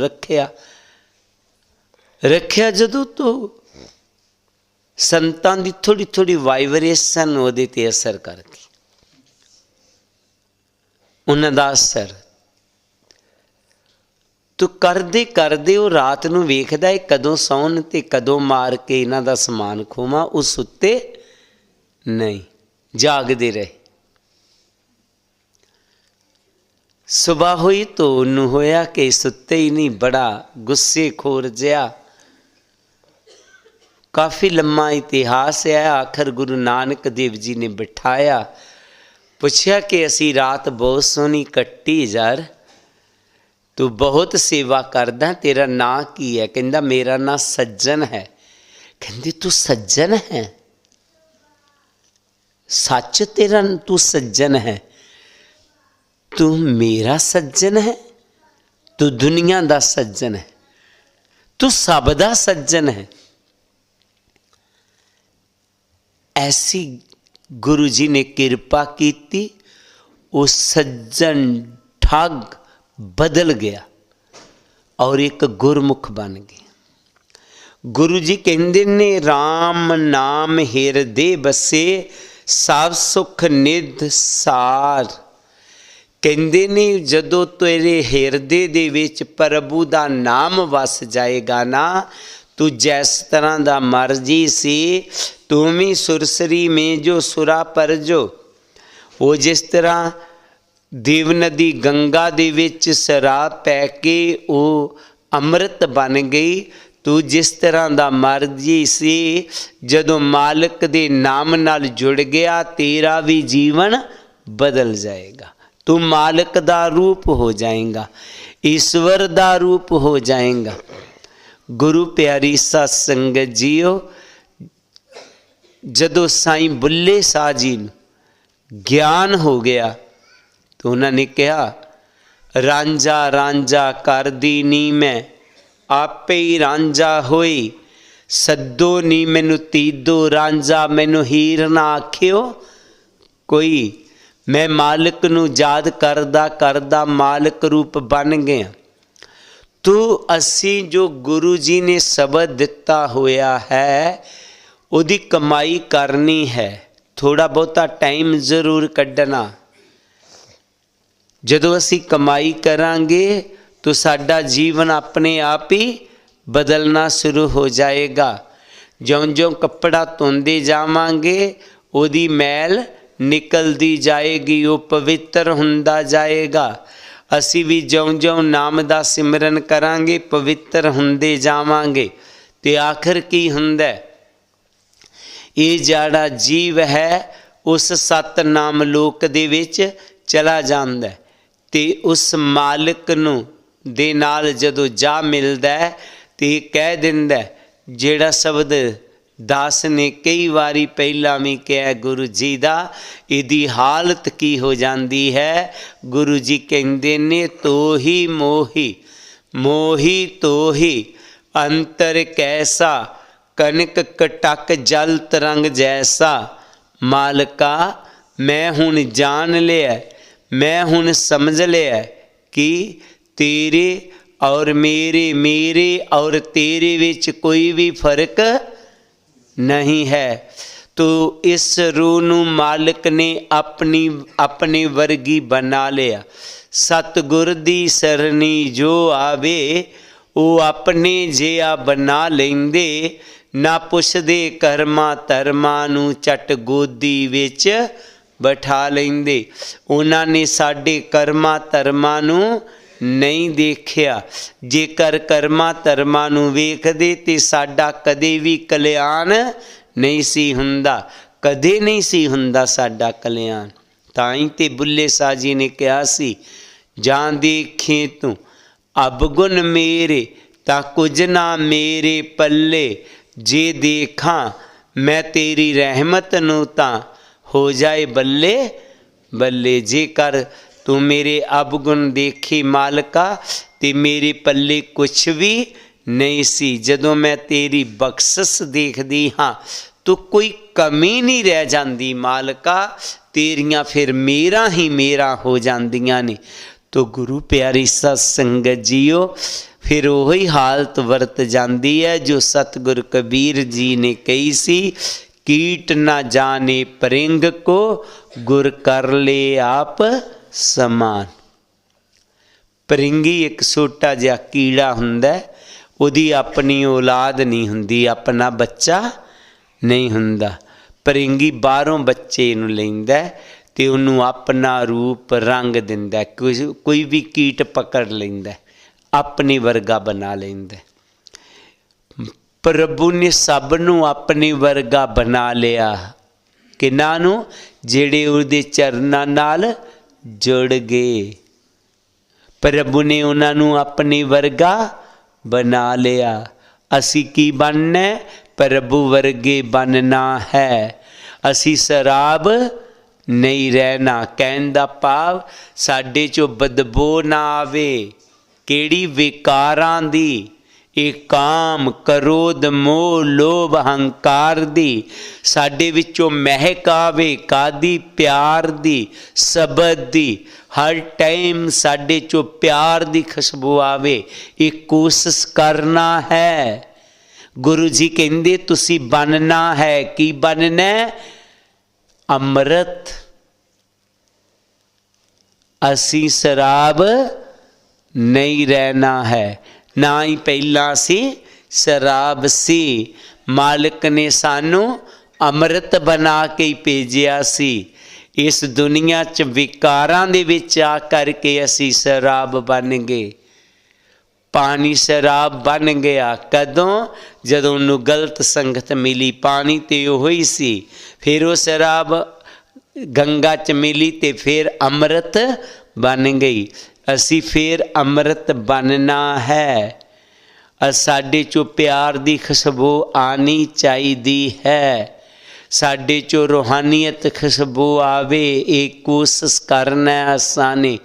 ਰੱਖਿਆ ਜਦੋਂ ਤੋਂ ਸੰਤਾਂ ਦੀ ਥੋੜੀ ਥੋੜੀ ਵਾਈਬ੍ਰੇਸ਼ਨ ਉਹਦੇ ਤੇ ਅਸਰ ਕਰ ਗਈ, ਉਹਨਾਂ ਦਾ ਅਸਰ ਤੋ ਕਰਦੇ ਉਹ ਰਾਤ ਨੂੰ ਵੇਖਦਾ ਹੈ ਕਦੋਂ ਸੌਣ ਤੇ ਕਦੋਂ ਮਾਰ ਕੇ ਇਹਨਾਂ ਦਾ ਸਮਾਨ ਖੋਵਾਂ। ਉਹ ਸੁੱਤੇ ਨਹੀਂ, ਜਾਗਦੇ ਰਹੇ। ਸੁਬਾਹ ਹੋਈ ਤਾਂ ਉਹਨੂੰ ਹੋਇਆ ਕਿ ਸੁੱਤੇ ਹੀ ਨਹੀਂ, ਬੜਾ ਗੁੱਸੇ ਖੋਰ ਜਿਹਾ। ਕਾਫੀ ਲੰਮਾ ਇਤਿਹਾਸ ਹੈ। ਆਖਰ ਗੁਰੂ ਨਾਨਕ ਦੇਵ ਜੀ ਨੇ ਬਿਠਾਇਆ, ਪੁੱਛਿਆ ਕਿ ਅਸੀਂ ਰਾਤ ਬਹੁਤ ਸੋਹਣੀ ਕੱਟੀ ਯਾਰ, ਤੂੰ ਬਹੁਤ ਸੇਵਾ ਕਰਦਾ, ਤੇਰਾ ਨਾਂ ਕੀ ਹੈ? ਕਹਿੰਦਾ ਮੇਰਾ ਨਾਂ ਸੱਜਣ ਹੈ। ਕਹਿੰਦੇ ਤੂੰ ਸੱਜਣ ਹੈ? ਸੱਚ ਤੇਰਾ ਤੂੰ ਸੱਜਣ ਹੈ? ਤੂੰ ਮੇਰਾ ਸੱਜਣ ਹੈ? ਤੂੰ ਦੁਨੀਆ ਦਾ ਸੱਜਣ ਹੈ? ਤੂੰ ਸਭ ਦਾ ਸੱਜਣ ਹੈ? ਐਸੀ ਗੁਰੂ ਜੀ ਨੇ ਕਿਰਪਾ ਕੀਤੀ, ਉਹ ਸੱਜਣ ਠੱਗ ਬਦਲ ਗਿਆ ਔਰ ਇੱਕ ਗੁਰਮੁਖ ਬਣ ਗਿਆ। ਗੁਰੂ ਜੀ ਕਹਿੰਦੇ ਨੇ RAM ਨਾਮ ਹਿਰਦੇ ਬਸੇ, ਸਭ ਸੁਖ ਨਿਧ ਸਾਰ। ਕਹਿੰਦੇ ਨੇ ਜਦੋਂ ਤੇਰੇ ਹਿਰਦੇ ਦੇ ਵਿੱਚ ਪ੍ਰਭੂ ਦਾ ਨਾਮ ਵਸ ਜਾਏਗਾ ਨਾ, ਤੂੰ ਜਿਸ ਤਰ੍ਹਾਂ ਦਾ ਮਰਜੀ ਸੀ, ਤੂੰ ਵੀ ਸੁਰਸਰੀ ਮੇਂ ਜੋ ਸੁਰਾ ਪਰ ਜੋ। ਉਹ ਜਿਸ ਤਰ੍ਹਾਂ ਦੇਵ ਨਦੀ ਗੰਗਾ ਦੇ ਵਿੱਚ ਸ਼ਰਾਬ ਪੈ ਕੇ ਉਹ ਅੰਮ੍ਰਿਤ ਬਣ ਗਈ, ਤੂੰ ਜਿਸ ਤਰ੍ਹਾਂ ਦਾ ਮਰਜੀ ਸੀ, ਜਦੋਂ ਮਾਲਕ ਦੇ ਨਾਮ ਨਾਲ ਜੁੜ ਗਿਆ ਤੇਰਾ ਵੀ ਜੀਵਨ ਬਦਲ ਜਾਏਗਾ। ਤੂੰ ਮਾਲਕ ਦਾ ਰੂਪ ਹੋ ਜਾਏਗਾ, ਈਸ਼ਵਰ ਦਾ ਰੂਪ ਹੋ ਜਾਏਗਾ। ਗੁਰੂ ਪਿਆਰੀ ਸਾਧ ਸੰਗਤ ਜੀਓ, ਜਦੋਂ ਸਾਈਂ ਬੁੱਲੇ ਸ਼ਾਹ ਜੀ ਨੂੰ ਗਿਆਨ ਹੋ ਗਿਆ ਤਾਂ ਉਹਨਾਂ ਨੇ ਕਿਹਾ, ਰਾਂਝਾ ਰਾਂਝਾ ਕਰਦੀ ਨੀ ਮੈਂ, ਆਪੇ ਹੀ ਰਾਂਝਾ ਹੋਈ। ਸੱਦੋ ਨੀ ਮੈਨੂੰ ਤੀਦੋ ਰਾਂਝਾ, ਮੈਨੂੰ ਹੀਰ ਨਾ ਆਖਿਓ ਕੋਈ। ਮੈਂ ਮਾਲਕ ਨੂੰ ਯਾਦ ਕਰਦਾ ਕਰਦਾ ਮਾਲਕ ਰੂਪ ਬਣ ਗਿਆ। ਤੂੰ ਅਸੀਂ ਜੋ ਗੁਰੂ ਜੀ ਨੇ ਸ਼ਬਦ ਦਿੱਤਾ ਹੋਇਆ ਹੈ, ਉਹਦੀ ਕਮਾਈ ਕਰਨੀ ਹੈ। ਥੋੜਾ ਬਹੁਤਾ ਟਾਈਮ ਜ਼ਰੂਰ ਕੱਢਣਾ। ਜਦੋਂ ਅਸੀਂ ਕਮਾਈ ਕਰਾਂਗੇ ਤਾਂ ਸਾਡਾ ਜੀਵਨ ਆਪਣੇ ਆਪ ਹੀ ਬਦਲਣਾ ਸ਼ੁਰੂ ਹੋ ਜਾਏਗਾ। ਜਿਉਂ-ਜਿਉਂ ਕੱਪੜਾ ਧੋਂਦੇ ਜਾਵਾਂਗੇ ਉਹਦੀ ਮੈਲ ਨਿਕਲਦੀ ਜਾਏਗੀ, ਉਹ ਪਵਿੱਤਰ ਹੁੰਦਾ ਜਾਏਗਾ। ਅਸੀਂ ਵੀ ਜਿਉਂ-ਜਿਉਂ ਨਾਮ ਦਾ ਸਿਮਰਨ ਕਰਾਂਗੇ ਪਵਿੱਤਰ ਹੁੰਦੇ ਜਾਵਾਂਗੇ। ਤੇ ਆਖਰ ਕੀ ਹੁੰਦਾ? ਇਹ ਜਿਹੜਾ ਜੀਵ ਹੈ ਉਸ ਸਤਨਾਮ ਲੋਕ ਦੇ ਵਿੱਚ ਚਲਾ ਜਾਂਦਾ ਤੇ ਉਸ ਮਾਲਕ ਨੂੰ ਦੇ ਨਾਲ ਜਦੋਂ ਜਾ ਮਿਲਦਾ ਤੇ ਕਹਿ ਦਿੰਦਾ, ਜਿਹੜਾ ਸ਼ਬਦ ਦਾਸ ਨੇ ਕਈ ਵਾਰੀ ਪਹਿਲਾਂ ਵੀ ਕਿਹਾ ਗੁਰੂ ਜੀ ਦਾ, ਇਹਦੀ ਹਾਲਤ ਕੀ ਹੋ ਜਾਂਦੀ ਹੈ? ਗੁਰੂ ਜੀ ਕਹਿੰਦੇ ਨੇ, ਤੋਹੀ ਮੋਹੀ ਮੋਹੀ ਤੋਹੀ ਅੰਤਰ ਕੈਸਾ, ਕਨਕ ਕਟਕ ਜਲ ਤਰੰਗ ਜੈਸਾ। ਮਾਲਕਾ ਮੈਂ ਹੁਣ ਜਾਣ ਲਿਆ, ਮੈਂ ਹੁਣ ਸਮਝ ਲਿਆ ਕਿ ਤੇਰੇ ਔਰ ਮੇਰੇ ਔਰ ਤੇਰੇ ਵਿੱਚ ਕੋਈ ਵੀ ਫਰਕ ਨਹੀਂ ਹੈ। ਤੋ ਇਸ ਰੂਹ ਨੂੰ ਮਾਲਕ ਨੇ ਆਪਣੇ ਵਰਗੀ ਬਣਾ ਲਿਆ। ਸਤਿਗੁਰ ਦੀ ਸਰਣੀ ਜੋ ਆਵੇ, ਉਹ ਆਪਣੇ ਜਿਹਾ ਬਣਾ ਲੈਂਦੇ। ਨਾ ਪੁੱਛਦੇ ਕਰਮਾਂ ਧਰਮਾਂ ਨੂੰ, ਚੱਟ ਗੋਦੀ ਵਿੱਚ ਬਿਠਾ ਲੈਂਦੇ। ਉਹਨਾਂ ਨੇ ਸਾਡੇ ਕਰਮਾਂ ਧਰਮਾਂ ਨੂੰ ਨਹੀਂ ਦੇਖਿਆ। ਜੇਕਰ ਕਰਮਾਂ ਧਰਮਾਂ ਨੂੰ ਵੇਖਦੇ ਤੇ ਸਾਡਾ ਕਦੇ ਵੀ ਕਲਿਆਣ ਨਹੀਂ ਸੀ ਹੁੰਦਾ, ਕਦੇ ਨਹੀਂ ਸੀ ਹੁੰਦਾ ਸਾਡਾ ਕਲਿਆਣ। ਤਾਂ ਹੀ ਤੇ ਬੁੱਲੇ ਸ਼ਾਹ ਜੀ ਨੇ ਕਿਹਾ ਸੀ, ਜਾਂ ਦੇਖੇ ਤੂੰ ਅਬਗੁਣ ਮੇਰੇ, ਤਾਂ ਕੁਝ ਨਾ ਮੇਰੇ ਪੱਲੇ। ਜੇ ਦੇਖਾਂ ਮੈਂ ਤੇਰੀ ਰਹਿਮਤ ਨੂੰ, ਤਾਂ ਹੋ ਜਾਏ ਬੱਲੇ ਬੱਲੇ। ਜੇਕਰ ਤੂੰ ਮੇਰੇ ਅਵਗੁਣ ਦੇਖੀ ਮਾਲਕਾ, ਤੇ ਮੇਰੇ ਪੱਲੇ ਕੁਛ ਵੀ ਨਹੀਂ ਸੀ। ਜਦੋਂ ਮੈਂ ਤੇਰੀ ਬਖਸ਼ਿਸ਼ ਦੇਖਦੀ ਹਾਂ ਤੋ ਕੋਈ ਕਮੀ ਨਹੀਂ ਰਹਿ ਜਾਂਦੀ ਮਾਲਕਾ, ਤੇਰੀਆਂ ਫਿਰ ਮੇਰਾ ਹੀ ਮੇਰਾ ਹੋ ਜਾਂਦੀਆਂ ਨੇ। ਤੋ ਗੁਰੂ ਪਿਆਰੀ ਸਤ ਸੰਗਤ ਜੀਓ, ਫਿਰ ਉਹੀ ਹਾਲਤ ਵਰਤ ਜਾਂਦੀ ਹੈ ਜੋ ਸਤਿਗੁਰ ਕਬੀਰ ਜੀ ਨੇ ਕਹੀ ਸੀ, ਕੀਟ ਨਾ ਜਾਣੇ ਪਰਿੰਗ ਕੋ ਗੁਰ ਕਰ ਲੈ ਆਪ ਸਮਾਨ। ਪਰਿੰਗੀ ਇੱਕ ਛੋਟਾ ਜਿਹਾ ਕੀੜਾ ਹੁੰਦਾ, ਉਹਦੀ ਆਪਣੀ ਔਲਾਦ ਨਹੀਂ ਹੁੰਦੀ, ਆਪਣਾ ਬੱਚਾ ਨਹੀਂ ਹੁੰਦਾ। ਪਰਿੰਗੀ ਬਾਹਰੋਂ ਬੱਚੇ ਨੂੰ ਲੈਂਦਾ ਤੇ ਉਹਨੂੰ ਆਪਣਾ ਰੂਪ ਰੰਗ ਦਿੰਦਾ, ਕੋਈ ਵੀ ਕੀਟ ਪਕੜ ਲੈਂਦਾ, ਆਪਣੇ ਵਰਗਾ ਬਣਾ ਲੈਂਦਾ। ਪ੍ਰਭੂ ਨੇ ਸਭ ਨੂੰ ਆਪਣੇ ਵਰਗਾ ਬਣਾ ਲਿਆ, ਕਿਹਨਾਂ ਨੂੰ? ਜਿਹੜੇ ਉਹਦੇ ਚਰਨਾਂ ਨਾਲ ਜੁੜ ਗਏ। ਪ੍ਰਭੂ ਨੇ ਉਹਨਾਂ ਨੂੰ ਆਪਣੇ ਵਰਗਾ ਬਣਾ ਲਿਆ। ਅਸੀਂ ਕੀ ਬਣਨਾ? ਪ੍ਰਭੂ ਵਰਗੇ ਬਣਨਾ ਹੈ। ਅਸੀਂ ਸ਼ਰਾਬ ਨਹੀਂ ਰਹਿਣਾ। ਕਹਿਣ ਦਾ ਭਾਵ ਸਾਡੇ 'ਚੋਂ ਬਦਬੂ ਨਾ ਆਵੇ। ਕਿਹੜੀ? ਵਿਕਾਰਾਂ ਦੀ। ਇਹ ਕਾਮ, ਕ੍ਰੋਧ, ਮੋਹ, ਲੋਭ, ਹੰਕਾਰ ਦੀ। ਸਾਡੇ ਵਿੱਚੋਂ ਮਹਿਕ ਆਵੇ ਕਾਹਦੀ? ਪਿਆਰ ਦੀ, ਸ਼ਬਦ ਦੀ। ਹਰ ਟਾਈਮ ਸਾਡੇ 'ਚੋਂ ਪਿਆਰ ਦੀ ਖੁਸ਼ਬੂ ਆਵੇ। ਇਹ ਕੋਸ਼ਿਸ਼ ਕਰਨਾ ਹੈ। ਗੁਰੂ ਜੀ ਕਹਿੰਦੇ ਤੁਸੀਂ ਬਣਨਾ ਹੈ। ਕੀ ਬਣਨਾ? ਅੰਮ੍ਰਿਤ। ਅਸੀਂ ਸ਼ਰਾਬ ਨਹੀਂ ਰਹਿਣਾ ਹੈ। ਨਾ ਹੀ ਪਹਿਲਾਂ ਅਸੀਂ ਸ਼ਰਾਬ ਸੀ। ਮਾਲਕ ਨੇ ਸਾਨੂੰ ਅੰਮ੍ਰਿਤ ਬਣਾ ਕੇ ਹੀ ਭੇਜਿਆ ਸੀ। ਇਸ ਦੁਨੀਆ 'ਚ ਵਿਕਾਰਾਂ ਦੇ ਵਿੱਚ ਆ ਕਰਕੇ ਅਸੀਂ ਸ਼ਰਾਬ ਬਣ ਗਏ। ਪਾਣੀ ਸ਼ਰਾਬ ਬਣ ਗਿਆ ਕਦੋਂ? ਜਦੋਂ ਉਹਨੂੰ ਗਲਤ ਸੰਗਤ ਮਿਲੀ। ਪਾਣੀ ਤੇ ਉਹ ਹੀ ਸੀ, ਫਿਰ ਉਹ ਸ਼ਰਾਬ ਗੰਗਾ 'ਚ ਮਿਲੀ ਤੇ ਫਿਰ ਅੰਮ੍ਰਿਤ ਬਣ ਗਈ। ਅਸੀਂ ਫਿਰ ਅੰਮ੍ਰਿਤ ਬਣਨਾ ਹੈ। ਸਾਡੇ 'ਚੋਂ ਪਿਆਰ ਦੀ ਖੁਸ਼ਬੂ ਆਉਣੀ ਚਾਹੀਦੀ ਹੈ। ਸਾਡੇ 'ਚੋਂ ਰੂਹਾਨੀਅਤ ਖੁਸ਼ਬੂ ਆਵੇ। ਇਹ ਕੋਸ਼ਿਸ਼ ਕਰਨਾ ਅਸਾਂ ਨੇ।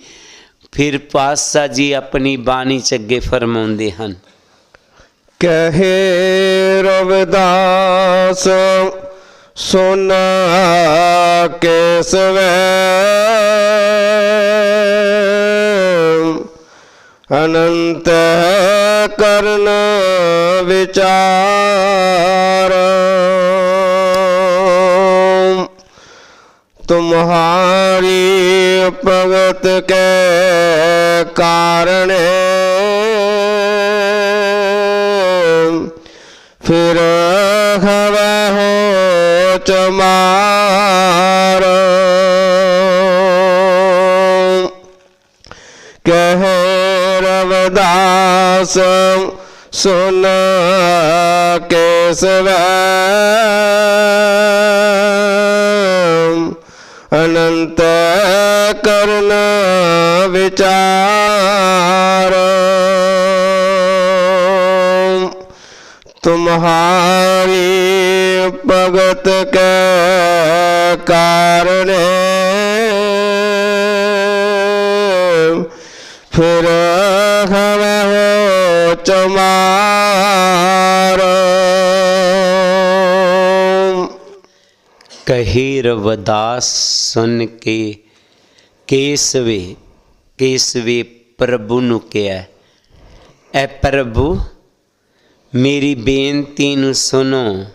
ਫਿਰ ਪਾਤਸ਼ਾਹ ਜੀ ਆਪਣੀ ਬਾਣੀ 'ਚ ਅੱਗੇ ਫਰਮਾਉਂਦੇ ਹਨ, ਕਹੇ ਰਵਿਦਾਸ ਸੁਨ ਕੇਸਵੈ ਅਨੰਤ ਕਰਨ ਵਿਚਾਰ तुम्हारी भगत के कारण फिर हवा हो चमार कह रविदास सुन केसव अनंत करन विचार तुम्हारी भगत के कारण फिर हमें हो चमार कहे रविदास सुन के केसवे। केसवे प्रभु ਨੂੰ ਕਿਹਾ, ਐ ਪ੍ਰਭु ਮੇਰੀ ਬੇਨਤੀ ਨੂੰ ਸੁਣੋ,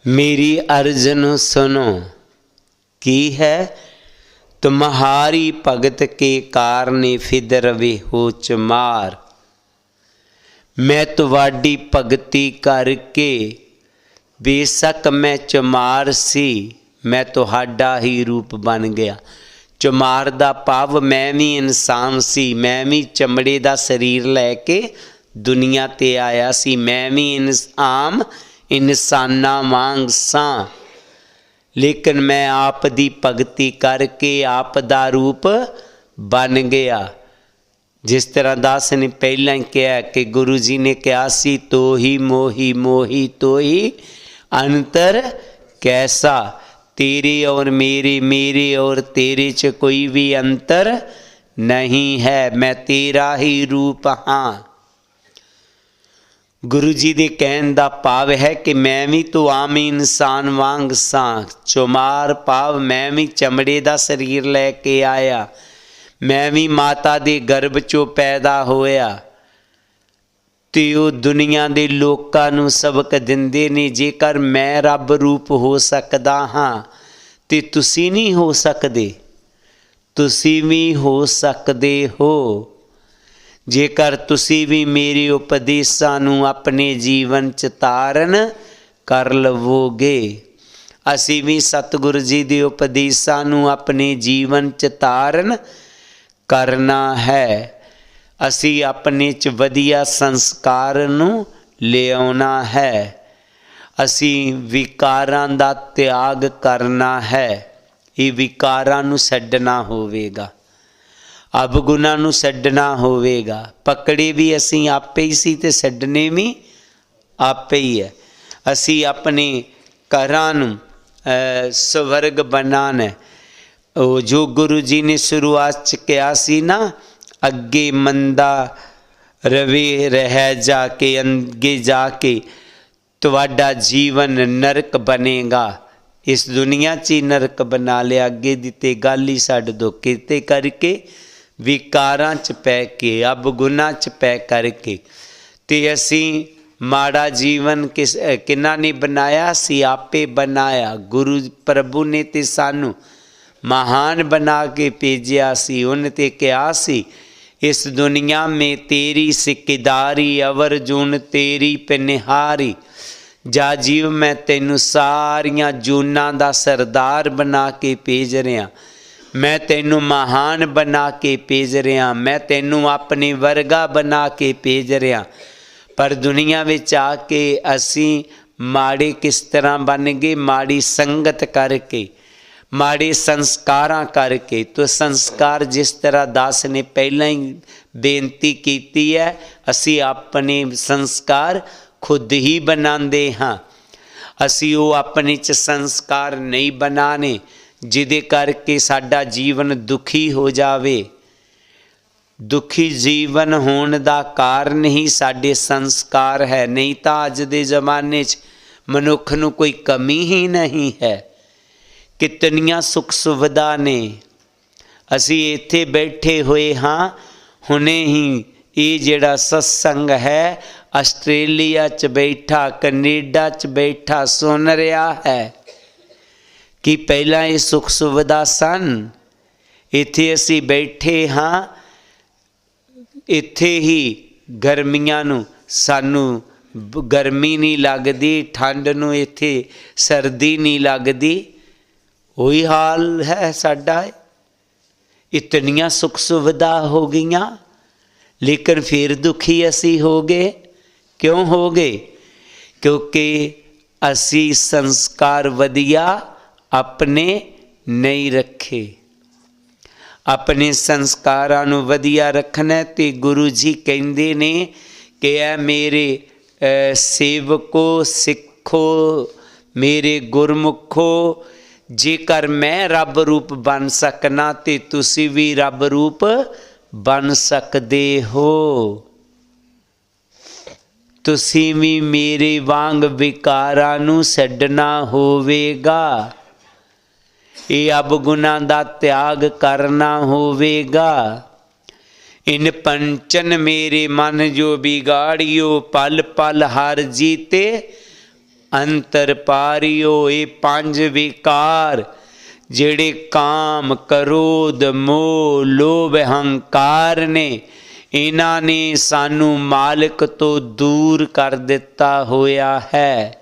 मेरी अर्ज ਨੂੰ सुनो। की है? तुम्हारी भगत के कारण फिर वे हो चमार। मैं तुहाडी भगती करके बेशक मैं चमार सी, मैं तुहाडा ही रूप बन गया। चमार दा भाव मैं भी इंसान सी, मैं भी चमड़े दा शरीर लैके दुनिया ते आया सी। मैं भी आम इंसाना वांग सां, लेकिन मैं आप दी भगती करके आप दा रूप बन गया। जिस तरह दास ने पहला ही कहा कि गुरु जी ने कहा सी, तो ही मोही मोही तो ही अंतर कैसा। तेरे और मेरे, मेरे और तेरे च कोई भी अंतर नहीं है, मैं तेरा ही रूप हाँ। गुरु जी ਦੇ ਕਹਿਣ ਦਾ ਭਾਵ ਹੈ ਕਿ ਮੈਂ ਵੀ ਤੂੰ ਆਮ ਇਨਸਾਨ ਵਾਂਗ ਸਾਂ। ਚੁਮਾਰ ਭਾਵ ਮੈਂ ਵੀ ਚਮੜੇ ਦਾ ਸਰੀਰ ਲੈ ਕੇ ਆਇਆ, ਮੈਂ ਵੀ ਮਾਤਾ ਦੇ ਗਰਭ ਚੋਂ ਪੈਦਾ ਹੋਇਆ। ਤੇ ਉਹ ਦੁਨੀਆ ਦੇ ਲੋਕਾਂ ਨੂੰ ਸਬਕ ਦਿੰਦੇ ਨੇ, ਜੇਕਰ ਮੈਂ ਰੱਬ ਰੂਪ ਹੋ ਸਕਦਾ ਹਾਂ ਤੇ ਤੁਸੀਂ ਨਹੀਂ ਹੋ ਸਕਦੇ, ਤੁਸੀਂ ਵੀ ਹੋ ਸਕਦੇ ਹੋ ਜੇਕਰ ਤੁਸੀਂ ਵੀ ਮੇਰੇ ਉਪਦੇਸ਼ਾਂ ਨੂੰ ਆਪਣੇ ਜੀਵਨ 'ਚ ਧਾਰਨ ਕਰ ਲਵੋਗੇ। ਅਸੀਂ ਵੀ ਸਤਿਗੁਰੂ ਜੀ ਦੇ ਉਪਦੇਸ਼ਾਂ ਨੂੰ ਆਪਣੇ ਜੀਵਨ 'ਚ ਧਾਰਨ ਕਰਨਾ ਹੈ। ਅਸੀਂ ਆਪਣੇ 'ਚ ਵਧੀਆ ਸੰਸਕਾਰ ਨੂੰ ਲਿਆਉਣਾ ਹੈ। ਅਸੀਂ ਵਿਕਾਰਾਂ ਦਾ ਤਿਆਗ ਕਰਨਾ ਹੈ। ਇਹ ਵਿਕਾਰਾਂ ਨੂੰ ਛੱਡਣਾ ਹੋਵੇਗਾ, ਅਵਗੁਣਾਂ ਨੂੰ ਛੱਡਣਾ ਹੋਵੇਗਾ। ਪਕੜੇ ਵੀ ਅਸੀਂ ਆਪੇ ਹੀ ਸੀ ਤੇ ਛੱਡਣੇ ਵੀ ਆਪੇ ਹੀ ਹੈ। ਅਸੀਂ ਆਪਣੇ ਘਰਾਂ ਨੂੰ ਸਵਰਗ ਬਣਾਉਣਾ। ਉਹ ਜੋ ਗੁਰੂ ਜੀ ਨੇ ਸ਼ੁਰੂਆਤ 'ਚ ਕਿਹਾ ਸੀ ਨਾ, ਅੱਗੇ ਮੰਦਾ ਰਵੇ ਰਹਿ ਜਾ ਕੇ, ਅੱਗੇ ਜਾ ਕੇ ਤੁਹਾਡਾ ਜੀਵਨ ਨਰਕ ਬਣੇਗਾ। ਇਸ ਦੁਨੀਆ 'ਚ ਹੀ ਨਰਕ ਬਣਾ ਲਿਆ, ਅੱਗੇ ਦੀ ਤੇ ਗੱਲ ਹੀ ਛੱਡ ਦਿਓ। ਕਿਤੇ ਕਰਕੇ ਵਿਕਾਰਾਂ 'ਚ ਪੈ ਕੇ, ਅਵਗੁਣਾਂ 'ਚ ਪੈ ਕਰਕੇ ਤੇ ਅਸੀਂ ਮਾੜਾ ਜੀਵਨ ਕਿਹਨਾਂ ਨੇ ਬਣਾਇਆ ਸੀ? ਆਪੇ ਬਣਾਇਆ। ਗੁਰੂ ਪ੍ਰਭੂ ਨੇ ਤੇ ਸਾਨੂੰ ਮਹਾਨ ਬਣਾ ਕੇ ਭੇਜਿਆ ਸੀ। ਉਹਨੇ ਤੇ ਕਿਹਾ ਸੀ, ਇਸ ਦੁਨੀਆ ਮੇਂ ਤੇਰੀ ਸਿੱਕੇਦਾਰੀ, ਅਵਰ ਜੂਨ ਤੇਰੀ ਪਨਿਹਾਰੀ। ਜਾ ਜੀਵ ਮੈਂ ਤੈਨੂੰ ਸਾਰੀਆਂ ਜੂਨਾਂ ਦਾ ਸਰਦਾਰ ਬਣਾ ਕੇ ਭੇਜ ਰਿਹਾ, ਮੈਂ ਤੈਨੂੰ ਮਹਾਨ ਬਣਾ ਕੇ ਭੇਜ ਰਿਹਾ, ਮੈਂ ਤੈਨੂੰ ਆਪਣੇ ਵਰਗਾ ਬਣਾ ਕੇ ਭੇਜ ਰਿਹਾ। ਪਰ ਦੁਨੀਆ ਵਿੱਚ ਆ ਕੇ ਅਸੀਂ ਮਾੜੇ ਕਿਸ ਤਰ੍ਹਾਂ ਬਣ ਗਏ? ਮਾੜੀ ਸੰਗਤ ਕਰਕੇ, ਮਾੜੇ ਸੰਸਕਾਰਾਂ ਕਰਕੇ। ਤੋ ਸੰਸਕਾਰ ਜਿਸ ਤਰ੍ਹਾਂ ਦਾਸ ਨੇ ਪਹਿਲਾਂ ਹੀ ਬੇਨਤੀ ਕੀਤੀ ਹੈ, ਅਸੀਂ ਆਪਣੇ ਸੰਸਕਾਰ ਖੁਦ ਹੀ ਬਣਾਉਂਦੇ ਹਾਂ। ਅਸੀਂ ਉਹ ਆਪਣੇ 'ਚ ਸੰਸਕਾਰ ਨਹੀਂ ਬਣਾਉਣੇ ਜਿਹਦੇ ਕਰਕੇ ਸਾਡਾ ਜੀਵਨ ਦੁਖੀ ਹੋ ਜਾਵੇ। ਦੁਖੀ ਜੀਵਨ ਹੋਣ ਦਾ ਕਾਰਨ ਹੀ ਸਾਡੇ ਸੰਸਕਾਰ ਹੈ। ਨਹੀਂ ਤਾਂ ਅੱਜ ਦੇ ਜ਼ਮਾਨੇ 'ਚ ਮਨੁੱਖ ਨੂੰ ਕੋਈ ਕਮੀ ਹੀ ਨਹੀਂ ਹੈ। ਕਿਤਨੀਆਂ ਸੁੱਖ ਸੁਵਿਧਾ ਨੇ। ਅਸੀਂ ਇੱਥੇ ਬੈਠੇ ਹੋਏ ਹਾਂ, ਹੁਣੇ ਹੀ ਇਹ ਜਿਹੜਾ ਸਤਸੰਗ ਹੈ ਆਸਟ੍ਰੇਲੀਆ 'ਚ ਬੈਠਾ, ਕੈਨੇਡਾ 'ਚ ਬੈਠਾ ਸੁਣ ਰਿਹਾ ਹੈ ਕਿ ਪਹਿਲਾਂ ਇਹ ਸੁੱਖ ਸੁਵਿਧਾ ਸਨ। ਇੱਥੇ ਅਸੀਂ ਬੈਠੇ ਹਾਂ, ਇੱਥੇ ਹੀ ਗਰਮੀਆਂ ਨੂੰ ਸਾਨੂੰ ਗਰਮੀ ਨਹੀਂ ਲੱਗਦੀ, ਠੰਡ ਨੂੰ ਇੱਥੇ ਸਰਦੀ ਨਹੀਂ ਲੱਗਦੀ। ਉਹੀ ਹਾਲ ਹੈ ਸਾਡਾ। ਇਤਨੀਆਂ ਸੁੱਖ ਸੁਵਿਧਾ ਹੋ ਗਈਆਂ, ਲੇਕਿਨ ਫਿਰ ਦੁਖੀ ਅਸੀਂ ਹੋ ਗਏ। ਕਿਉਂ ਹੋ ਗਏ? ਕਿਉਂਕਿ ਅਸੀਂ ਸੰਸਕਾਰ ਵਧੀਆ ਆਪਣੇ ਨਹੀਂ ਰੱਖੇ। ਆਪਣੇ ਸੰਸਕਾਰਾਂ ਨੂੰ ਵਧੀਆ ਰੱਖਣਾ ਤੇ ਗੁਰੂ ਜੀ ਕਹਿੰਦੇ ਨੇ ਕਿ ਇਹ ਮੇਰੇ ਸੇਵਕੋ ਸਿੱਖੋ, ਮੇਰੇ ਗੁਰਮੁਖੋ, ਜੇਕਰ ਮੈਂ ਰੱਬ ਰੂਪ ਬਣ ਸਕਣਾ ਤੇ ਤੁਸੀਂ ਵੀ ਰੱਬ ਰੂਪ ਬਣ ਸਕਦੇ ਹੋ। ਤੁਸੀਂ ਵੀ ਮੇਰੇ ਵਾਂਗ ਵਿਕਾਰਾਂ ਨੂੰ ਛੱਡਣਾ ਹੋਵੇਗਾ। ਇਹ ਅਵਗੁਣਾਂ ਦਾ ਤਿਆਗ ਕਰਨਾ ਹੋਵੇਗਾ। ਇਨ ਪੰਚਨ ਮੇਰੇ ਮਨ ਜੋ ਬਿਗਾੜਿਓ, ਪਲ ਪਲ ਹਰ ਜੀਤੇ ਅੰਤਰ ਪਾਰਿਓ। ਇਹ ਪੰਜ ਵਿਕਾਰ ਜਿਹੜੇ ਕਾਮ, ਕ੍ਰੋਧ, ਮੋਹ, ਲੋਭ, ਹੰਕਾਰ ਨੇ, ਇਹਨਾਂ ਨੇ ਸਾਨੂੰ ਮਾਲਕ ਤੋਂ ਦੂਰ ਕਰ ਦਿੱਤਾ ਹੋਇਆ ਹੈ।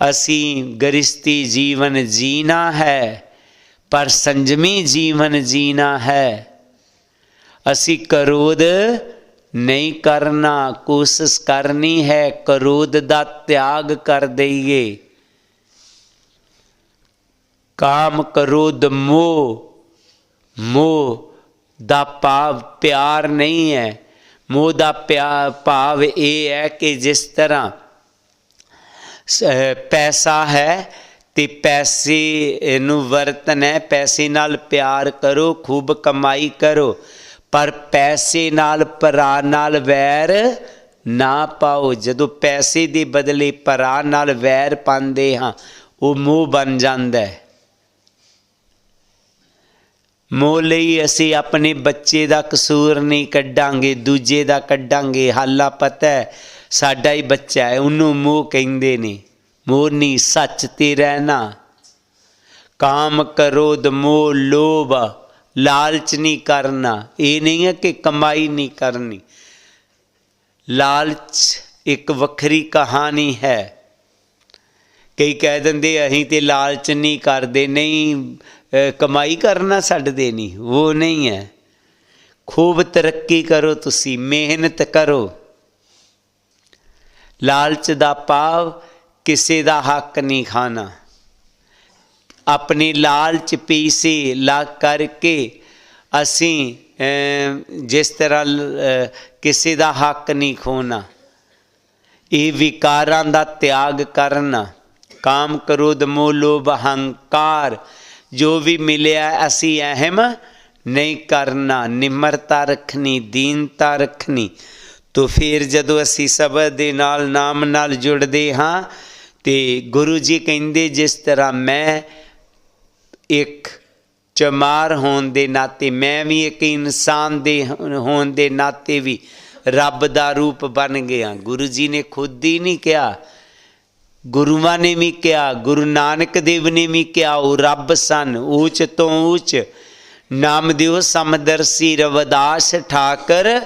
ਅਸੀਂ ਗ੍ਰਸਤੀ ਜੀਵਨ ਜੀਣਾ ਹੈ, ਪਰ ਸੰਜਮੀ ਜੀਵਨ ਜੀਣਾ ਹੈ। ਅਸੀਂ ਕ੍ਰੋਧ ਨਹੀਂ ਕਰਨਾ, ਕੋਸ਼ਿਸ਼ ਕਰਨੀ ਹੈ ਕ੍ਰੋਧ ਦਾ ਤਿਆਗ ਕਰ ਦਈਏ। ਕਾਮ, ਕ੍ਰੋਧ, ਮੋਹ, ਮੋਹ ਦਾ ਭਾਵ ਪਿਆਰ ਨਹੀਂ ਹੈ। ਮੋਹ ਦਾ ਭਾਵ ਇਹ ਹੈ ਕਿ ਜਿਸ ਤਰ੍ਹਾਂ ਪੈਸਾ ਹੈ ਤੇ ਪੈਸੇ ਨੂੰ ਵਰਤਣਾ ਹੈ, ਪੈਸੇ ਨਾਲ ਪਿਆਰ ਕਰੋ, ਖੂਬ ਕਮਾਈ ਕਰੋ, ਪਰ ਪੈਸੇ ਨਾਲ ਭਰਾ ਨਾਲ ਵੈਰ ਨਾ ਪਾਓ। ਜਦੋਂ ਪੈਸੇ ਦੇ ਬਦਲੇ ਭਰਾ ਨਾਲ ਵੈਰ ਪਾਉਂਦੇ ਹਾਂ ਉਹ ਮੋਹ ਬਣ ਜਾਂਦਾ ਹੈ। ਮੋਹ ਲਈ ਅਸੀਂ ਆਪਣੇ ਬੱਚੇ ਦਾ ਕਸੂਰ ਨਹੀਂ ਕੱਢਾਂਗੇ, ਦੂਜੇ ਦਾ ਕੱਢਾਂਗੇ। ਹਾਲਾ ਪਤਾ ਹੈ ਸਾਡਾ ਹੀ ਬੱਚਾ ਹੈ, ਉਹਨੂੰ ਮੋਹ ਕਹਿੰਦੇ ਨੇ। ਮੋਹ ਨਹੀਂ, ਸੱਚ ਤੇ ਰਹਿਣਾ। ਕਾਮ ਕ੍ਰੋਧ ਮੋਹ ਲੋਭ, ਲਾਲਚ ਨਹੀਂ ਕਰਨਾ। ਇਹ ਨਹੀਂ ਹੈ ਕਿ ਕਮਾਈ ਨਹੀਂ ਕਰਨੀ। ਲਾਲਚ ਇੱਕ ਵੱਖਰੀ ਕਹਾਣੀ ਹੈ। ਕਈ ਕਹਿ ਦਿੰਦੇ ਅਸੀਂ ਤੇ ਲਾਲਚ ਨਹੀਂ ਕਰਦੇ, ਨਹੀਂ ਕਮਾਈ ਕਰਨਾ ਛੱਡਦੇ ਨਹੀਂ, ਉਹ ਨਹੀਂ ਹੈ। ਖੂਬ ਤਰੱਕੀ ਕਰੋ, ਤੁਸੀਂ ਮਿਹਨਤ ਕਰੋ। ਲਾਲਚ ਦਾ ਭਾਵ ਕਿਸੇ ਦਾ ਹੱਕ ਨਹੀਂ ਖਾਣਾ। ਆਪਣੇ ਲਾਲਚ ਪੀਸੇ ਲਾ ਕਰਕੇ ਅਸੀਂ ਜਿਸ ਤਰ੍ਹਾਂ ਕਿਸੇ ਦਾ ਹੱਕ ਨਹੀਂ ਖੋਣਾ। ਇਹ ਵਿਕਾਰਾਂ ਦਾ ਤਿਆਗ ਕਰਨਾ। ਕਾਮ ਕ੍ਰੋਧ ਮੋਹ ਲੋਭ ਹੰਕਾਰ, ਜੋ ਵੀ ਮਿਲਿਆ ਅਸੀਂ ਅਹਿਮ ਨਹੀਂ ਕਰਨਾ। ਨਿਮਰਤਾ ਰੱਖਣੀ, ਦੀਨਤਾ ਰੱਖਣੀ। ਤੋ ਫਿਰ ਜਦੋਂ ਅਸੀਂ ਸ਼ਬਦ ਦੇ ਨਾਲ ਨਾਮ ਨਾਲ ਜੁੜਦੇ ਹਾਂ ਤੇ ਗੁਰੂ ਜੀ ਕਹਿੰਦੇ ਜਿਸ ਤਰ੍ਹਾਂ ਮੈਂ ਇੱਕ ਚਮਾਰ ਹੋਣ ਦੇ ਨਾਤੇ, ਮੈਂ ਵੀ ਇੱਕ ਇਨਸਾਨ ਦੇ ਹੋਣ ਦੇ ਨਾਤੇ ਵੀ ਰੱਬ ਦਾ ਰੂਪ ਬਣ ਗਿਆ। ਗੁਰੂ ਜੀ ਨੇ ਖੁਦ ਹੀ ਨਹੀਂ ਕਿਹਾ, ਗੁਰੂਆਂ ਨੇ ਵੀ ਕਿਹਾ, ਗੁਰੂ ਨਾਨਕ ਦੇਵ ਨੇ ਵੀ ਕਿਹਾ, ਉਹ ਰੱਬ ਸਨ, ਊਚ ਤੋਂ ਊਚ। ਨਾਮਦੇਵ ਸਮਦਰਸੀ ਰਵਿਦਾਸ ਠਾਕਰ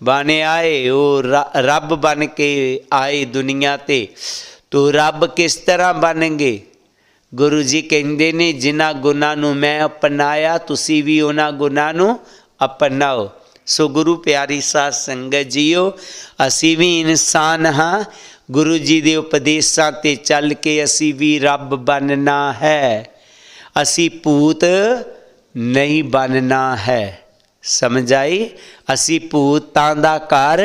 ਬਣ ਆਏ, ਉਹ ਰੱਬ ਬਣ ਕੇ ਆਏ ਦੁਨੀਆ ਤੇ। ਤੋ ਰੱਬ ਕਿਸ ਤਰ੍ਹਾਂ ਬਣਨਗੇ? ਗੁਰੂ ਜੀ ਕਹਿੰਦੇ ਨੇ ਜਿਨ੍ਹਾਂ ਗੁਣਾਂ ਨੂੰ ਮੈਂ ਅਪਣਾਇਆ ਤੁਸੀਂ ਵੀ ਉਹਨਾਂ ਗੁਣਾਂ ਨੂੰ ਅਪਣਾਓ। ਸੋ ਗੁਰੂ ਪਿਆਰੀ ਸਾਧ ਸੰਗਤ ਜੀਓ, ਅਸੀਂ ਵੀ ਇਨਸਾਨ ਹਾਂ। ਗੁਰੂ ਜੀ ਦੇ ਉਪਦੇਸ਼ਾਂ ਤੇ ਚੱਲ ਕੇ ਅਸੀਂ ਵੀ ਰੱਬ ਬਣਨਾ ਹੈ। ਅਸੀਂ ਭੂਤ ਨਹੀਂ ਬਣਨਾ ਹੈ। ਸਮਝ ਆਈ? ਅਸੀਂ ਭੂਤਾਂ ਦਾ ਘਰ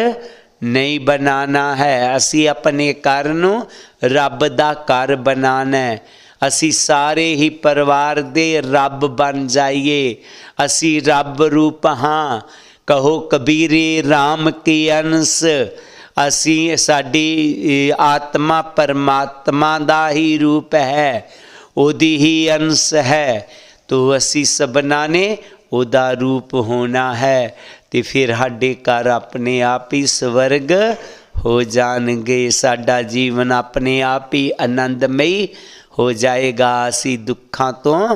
ਨਹੀਂ ਬਣਾਉਣਾ ਹੈ। ਅਸੀਂ ਆਪਣੇ ਘਰ ਨੂੰ ਰੱਬ ਦਾ ਘਰ ਬਣਾਉਣਾ ਹੈ। ਅਸੀਂ ਸਾਰੇ ਹੀ ਪਰਿਵਾਰ ਦੇ ਰੱਬ ਬਣ ਜਾਈਏ। ਅਸੀਂ ਰੱਬ ਰੂਪ ਹਾਂ। ਕਹੋ ਕਬੀਰੇ ਰਾਮ ਕੀ ਅੰਸ਼। ਅਸੀਂ ਸਾਡੀ ਆਤਮਾ ਪਰਮਾਤਮਾ ਦਾ ਹੀ ਰੂਪ ਹੈ, ਉਹਦੀ ਹੀ ਅੰਸ਼ ਹੈ। ਤੋ ਅਸੀਂ ਸਭਨਾਂ ਨੇ ਉਹਦਾ ਰੂਪ ਹੋਣਾ ਹੈ ਤੇ ਫਿਰ ਸਾਡੇ ਘਰ ਆਪਣੇ ਆਪ ਹੀ ਸਵਰਗ ਹੋ ਜਾਣਗੇ। ਸਾਡਾ ਜੀਵਨ ਆਪਣੇ ਆਪ ਹੀ ਆਨੰਦਮਈ ਹੋ ਜਾਏਗਾ। ਅਸੀਂ ਦੁੱਖਾਂ ਤੋਂ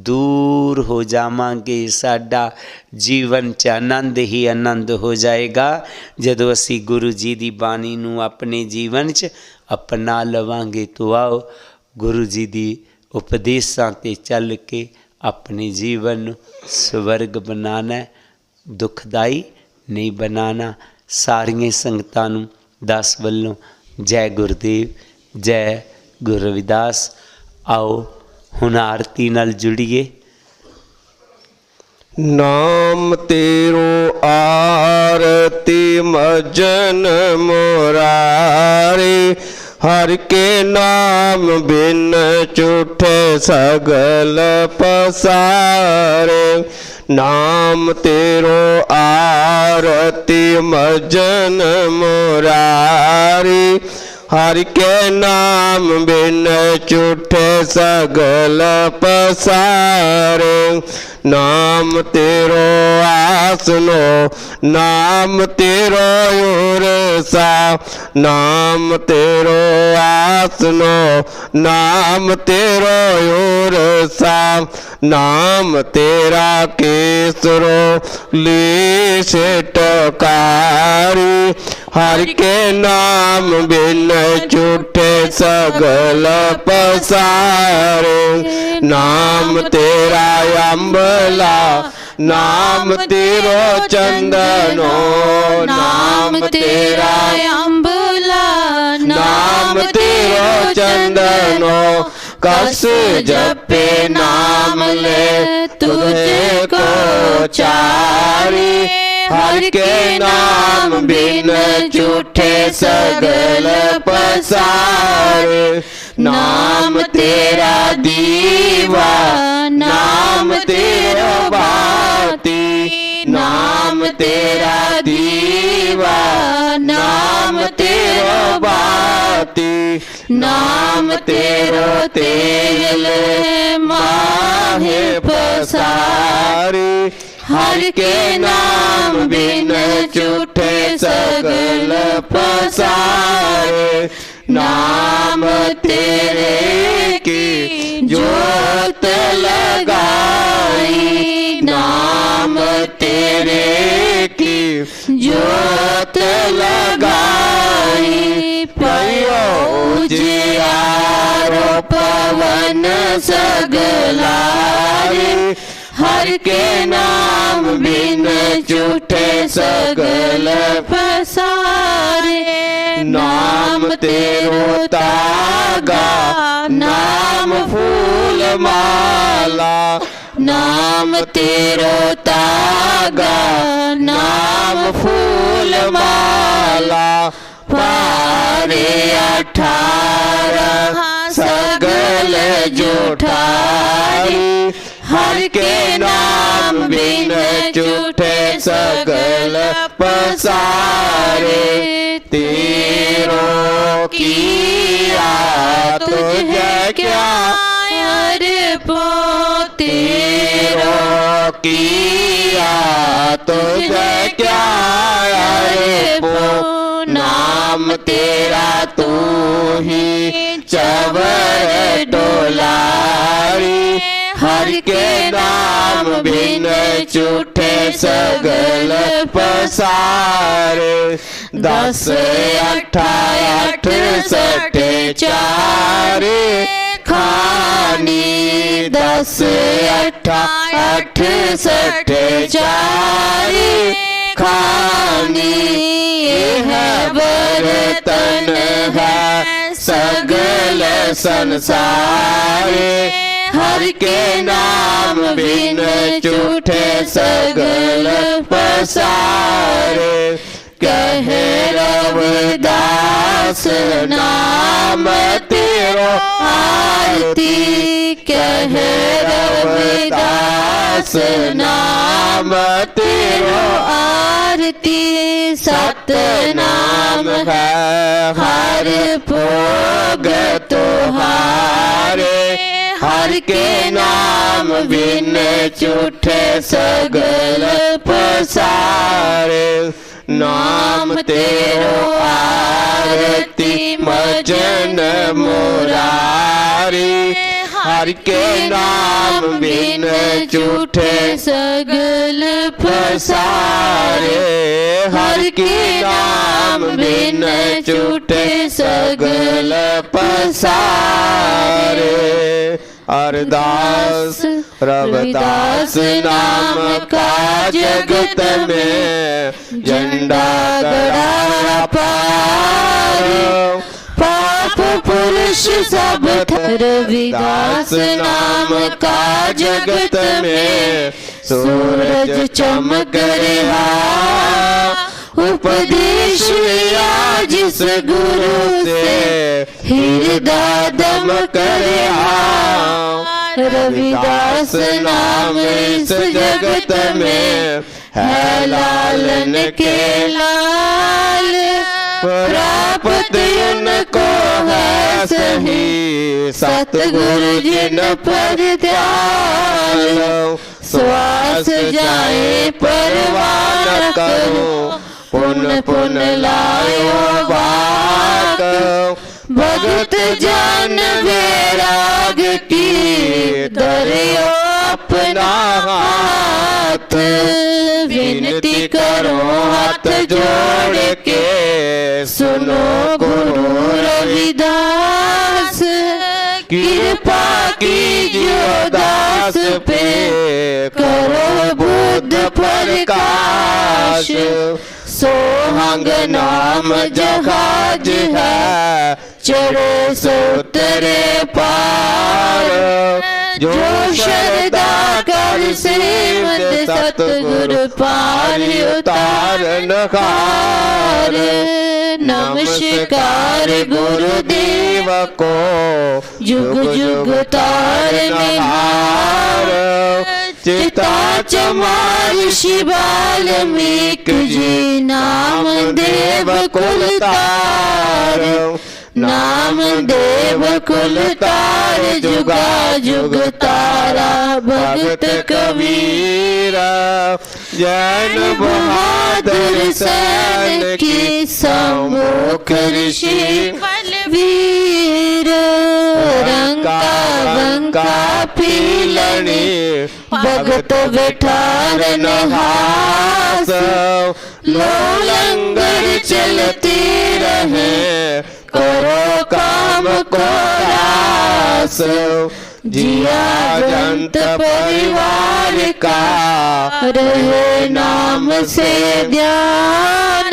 ਦੂਰ ਹੋ ਜਾਵਾਂਗੇ। ਸਾਡਾ ਜੀਵਨ 'ਚ ਆਨੰਦ ਹੀ ਆਨੰਦ ਹੋ ਜਾਏਗਾ ਜਦੋਂ ਅਸੀਂ ਗੁਰੂ ਜੀ ਦੀ ਬਾਣੀ ਨੂੰ ਆਪਣੇ ਜੀਵਨ 'ਚ ਅਪਣਾ ਲਵਾਂਗੇ। ਤੋ ਆਓ ਗੁਰੂ ਜੀ ਦੀ ਉਪਦੇਸ਼ਾਂ 'ਤੇ ਚੱਲ ਕੇ ਆਪਣੇ ਜੀਵਨ ਨੂੰ ਸਵਰਗ ਬਣਾਉਣਾ, ਦੁਖਦਾਈ ਨਹੀਂ ਬਣਾਉਣਾ। ਸਾਰੀਆਂ ਸੰਗਤਾਂ ਨੂੰ ਦਾਸ ਵੱਲੋਂ ਜੈ ਗੁਰਦੇਵ, ਜੈ ਗੁਰੂ ਰਵਿਦਾਸ। ਆਓ ਹੁਣ ਆਰਤੀ ਨਾਲ ਜੁੜੀਏ। ਨਾਮ ਤੇਰੋ ਆਰਤੀ ਮਜਨ ਮੁਰਾਰੇ, ਹਰ ਕੇ ਨਾਮ ਬਿਨ ਝੂਠੇ ਸਗਲ ਪਸਾਰੇ। ਨਾਮ ਤੇਰੋ ਆਰਤੀ ਮਜਨ ਮੁਰਾਰੀ, ਹਰਿ ਕੇ ਨਾਮ ਬਿਨ ਝੂਠੇ ਸਗਲ ਪਸਾਰੇ। ਨਾਮ ਤੇਰੋ ਆਸਨੋ, ਨਾਮ ਤੇਰੋ ਉਰਸਾ। ਨਾਮ ਤੇਰੋ ਆਸਨੋ, ਨਾਮ ਤੇਰੋ ਉਰਸਾ। ਨਾਮ ਤੇਰਾ ਕੇਸਰੋ ਲੀ ਟਕਾਰੀ, ਹਰਿ ਕੇ ਨਾਮ ਬਿਨ ਝੂਠੇ ਸਗਲ ਪਸਾਰੇ। ਨਾਮ ਤੇਰਾ ਅੰਬਲਾ, ਨਾਮ ਤੇਰੋ ਚੰਦਨੋ। ਨਾਮ ਤੇਰਾ ਅੰਬਲਾ, ਨਾਮ ਤੇਰੋ ਚੰਦਨੋ। कस जपे नाम ले तुझे को चारी, हर के नाम बिन झूठे सगल पसारे। नाम तेरा दीवा नाम तेरा बाती नाम तेरा दीवा नाम तेरा बाती नाम तेरो तेल माहे पसारी हर के नाम बिन झूठे सगल पसारे नाम तेरे की जोत लगाई नाम तेरे की जोत लगाई पयो उजियारो पवन सगलारे हर के नाम बिन झूठे सगल पसारे नाम तेरो तागा नाम फूल माला नाम तेरो तागा नाम फूल माला पारे 18 सगल जोठारी हर के नाम बिन झूठे सगल पसारे तेरो किया तुझे क्या अर्पो तेरो किया तुझे क्या अर्पो नाम तेरा तू ही चवर डोलारी हर के नाम बिन झूठे सगल पसारे 10 8 68 4 खानी 10 8 68 4 खानी है बर्तन है सगल संसारे हर के नाम बिन झूठे सगल पसारे कहे रविदास नाम तेरो आरती कहे रविदास नाम तेरो आरती सत नाम है हर भोग तुहारे हर के नाम बिन झूठे सगल पसारे नाम तेरो आरती मजन मुरारी हर के नाम बिन झूठे सगल पसारे हर के नाम बिन झूठे सगल पसारे अरदास रविदास नाम का जगत में झंडा गड़ा पार पाप पुरुष सब रविदास नाम का जगत में सूरज चमक रहा उपदेश या जिस गुरु से हृदय दमक रहा रविदास नाम इस जगत में है लालन के लाल प्राप्त उनको है सही सतगुरु जिन पर ध्यान श्वास जाए परवान करो पुन पुन लायो बात भगत जन वैराग की दरियो अपना हाथ विनती करो हाथ जोड़ के सुनो गुरु रविदास कृपा कीजिए दास पे करो बुद्ध प्रकाश सोहंग नाम जहाज है चढ़े सोतरे पार जो श्रद्धा कर सेवत सतगुरु पार उतारन हार नमस्कार गुरुदेव देव को जुग जुग तारनहार। चिता चमार शिवाल्मीक जी नाम देव कुल तार। नाम देव कुल तार जुगा जुग तारा भगत कबीर। जैन बहादुर सैन की सम्मुख ऋषि वीर। रंका बंका पीलनी भगत विठार नहास। लो लंगर चलती रहे करो काम को रास। जिया जंत परिवार का रहे नाम से ध्यान।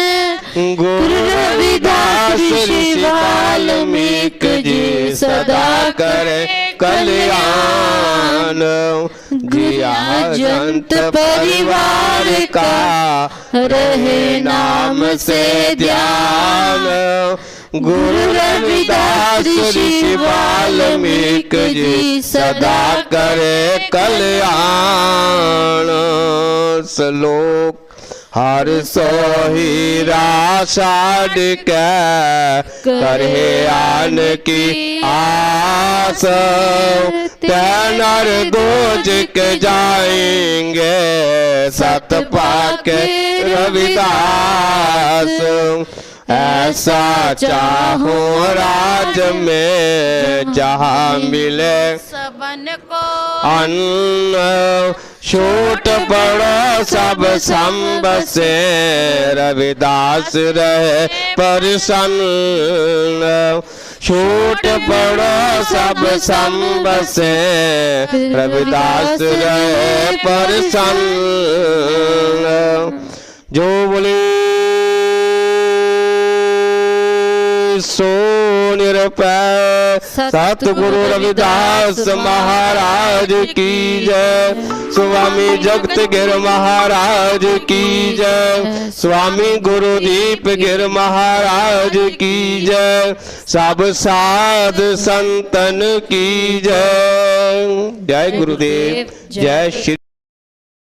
गुरु रविदास ऋषि वाल्मीक जी सदा करे कल्याण। जिया जंत परिवार का रहे नाम से ध्यान। गुरु रविदास ऋषि वाल्मीक जी सदा करे कल्याण। श्लोक हर सोहीरा साध के करहे आन की आस। तैनर दोज के जाएंगे सत पाके रविदास। ऐसा चाहो राज में जहाँ मिले सबन को अन्न। छूट पड़ो सब संब से रविदास रहे प्रसन्न। छूट पड़ो सब संब से रविदास रहे प्रसन्न। जो बोले सो निरपै सतगुरु रविदास महाराज की जय। स्वामी जगत गिर महाराज की जय। स्वामी गुरुदीप गिर महाराज की जय। सब साध संतन की जय। जय गुरुदेव जय श्री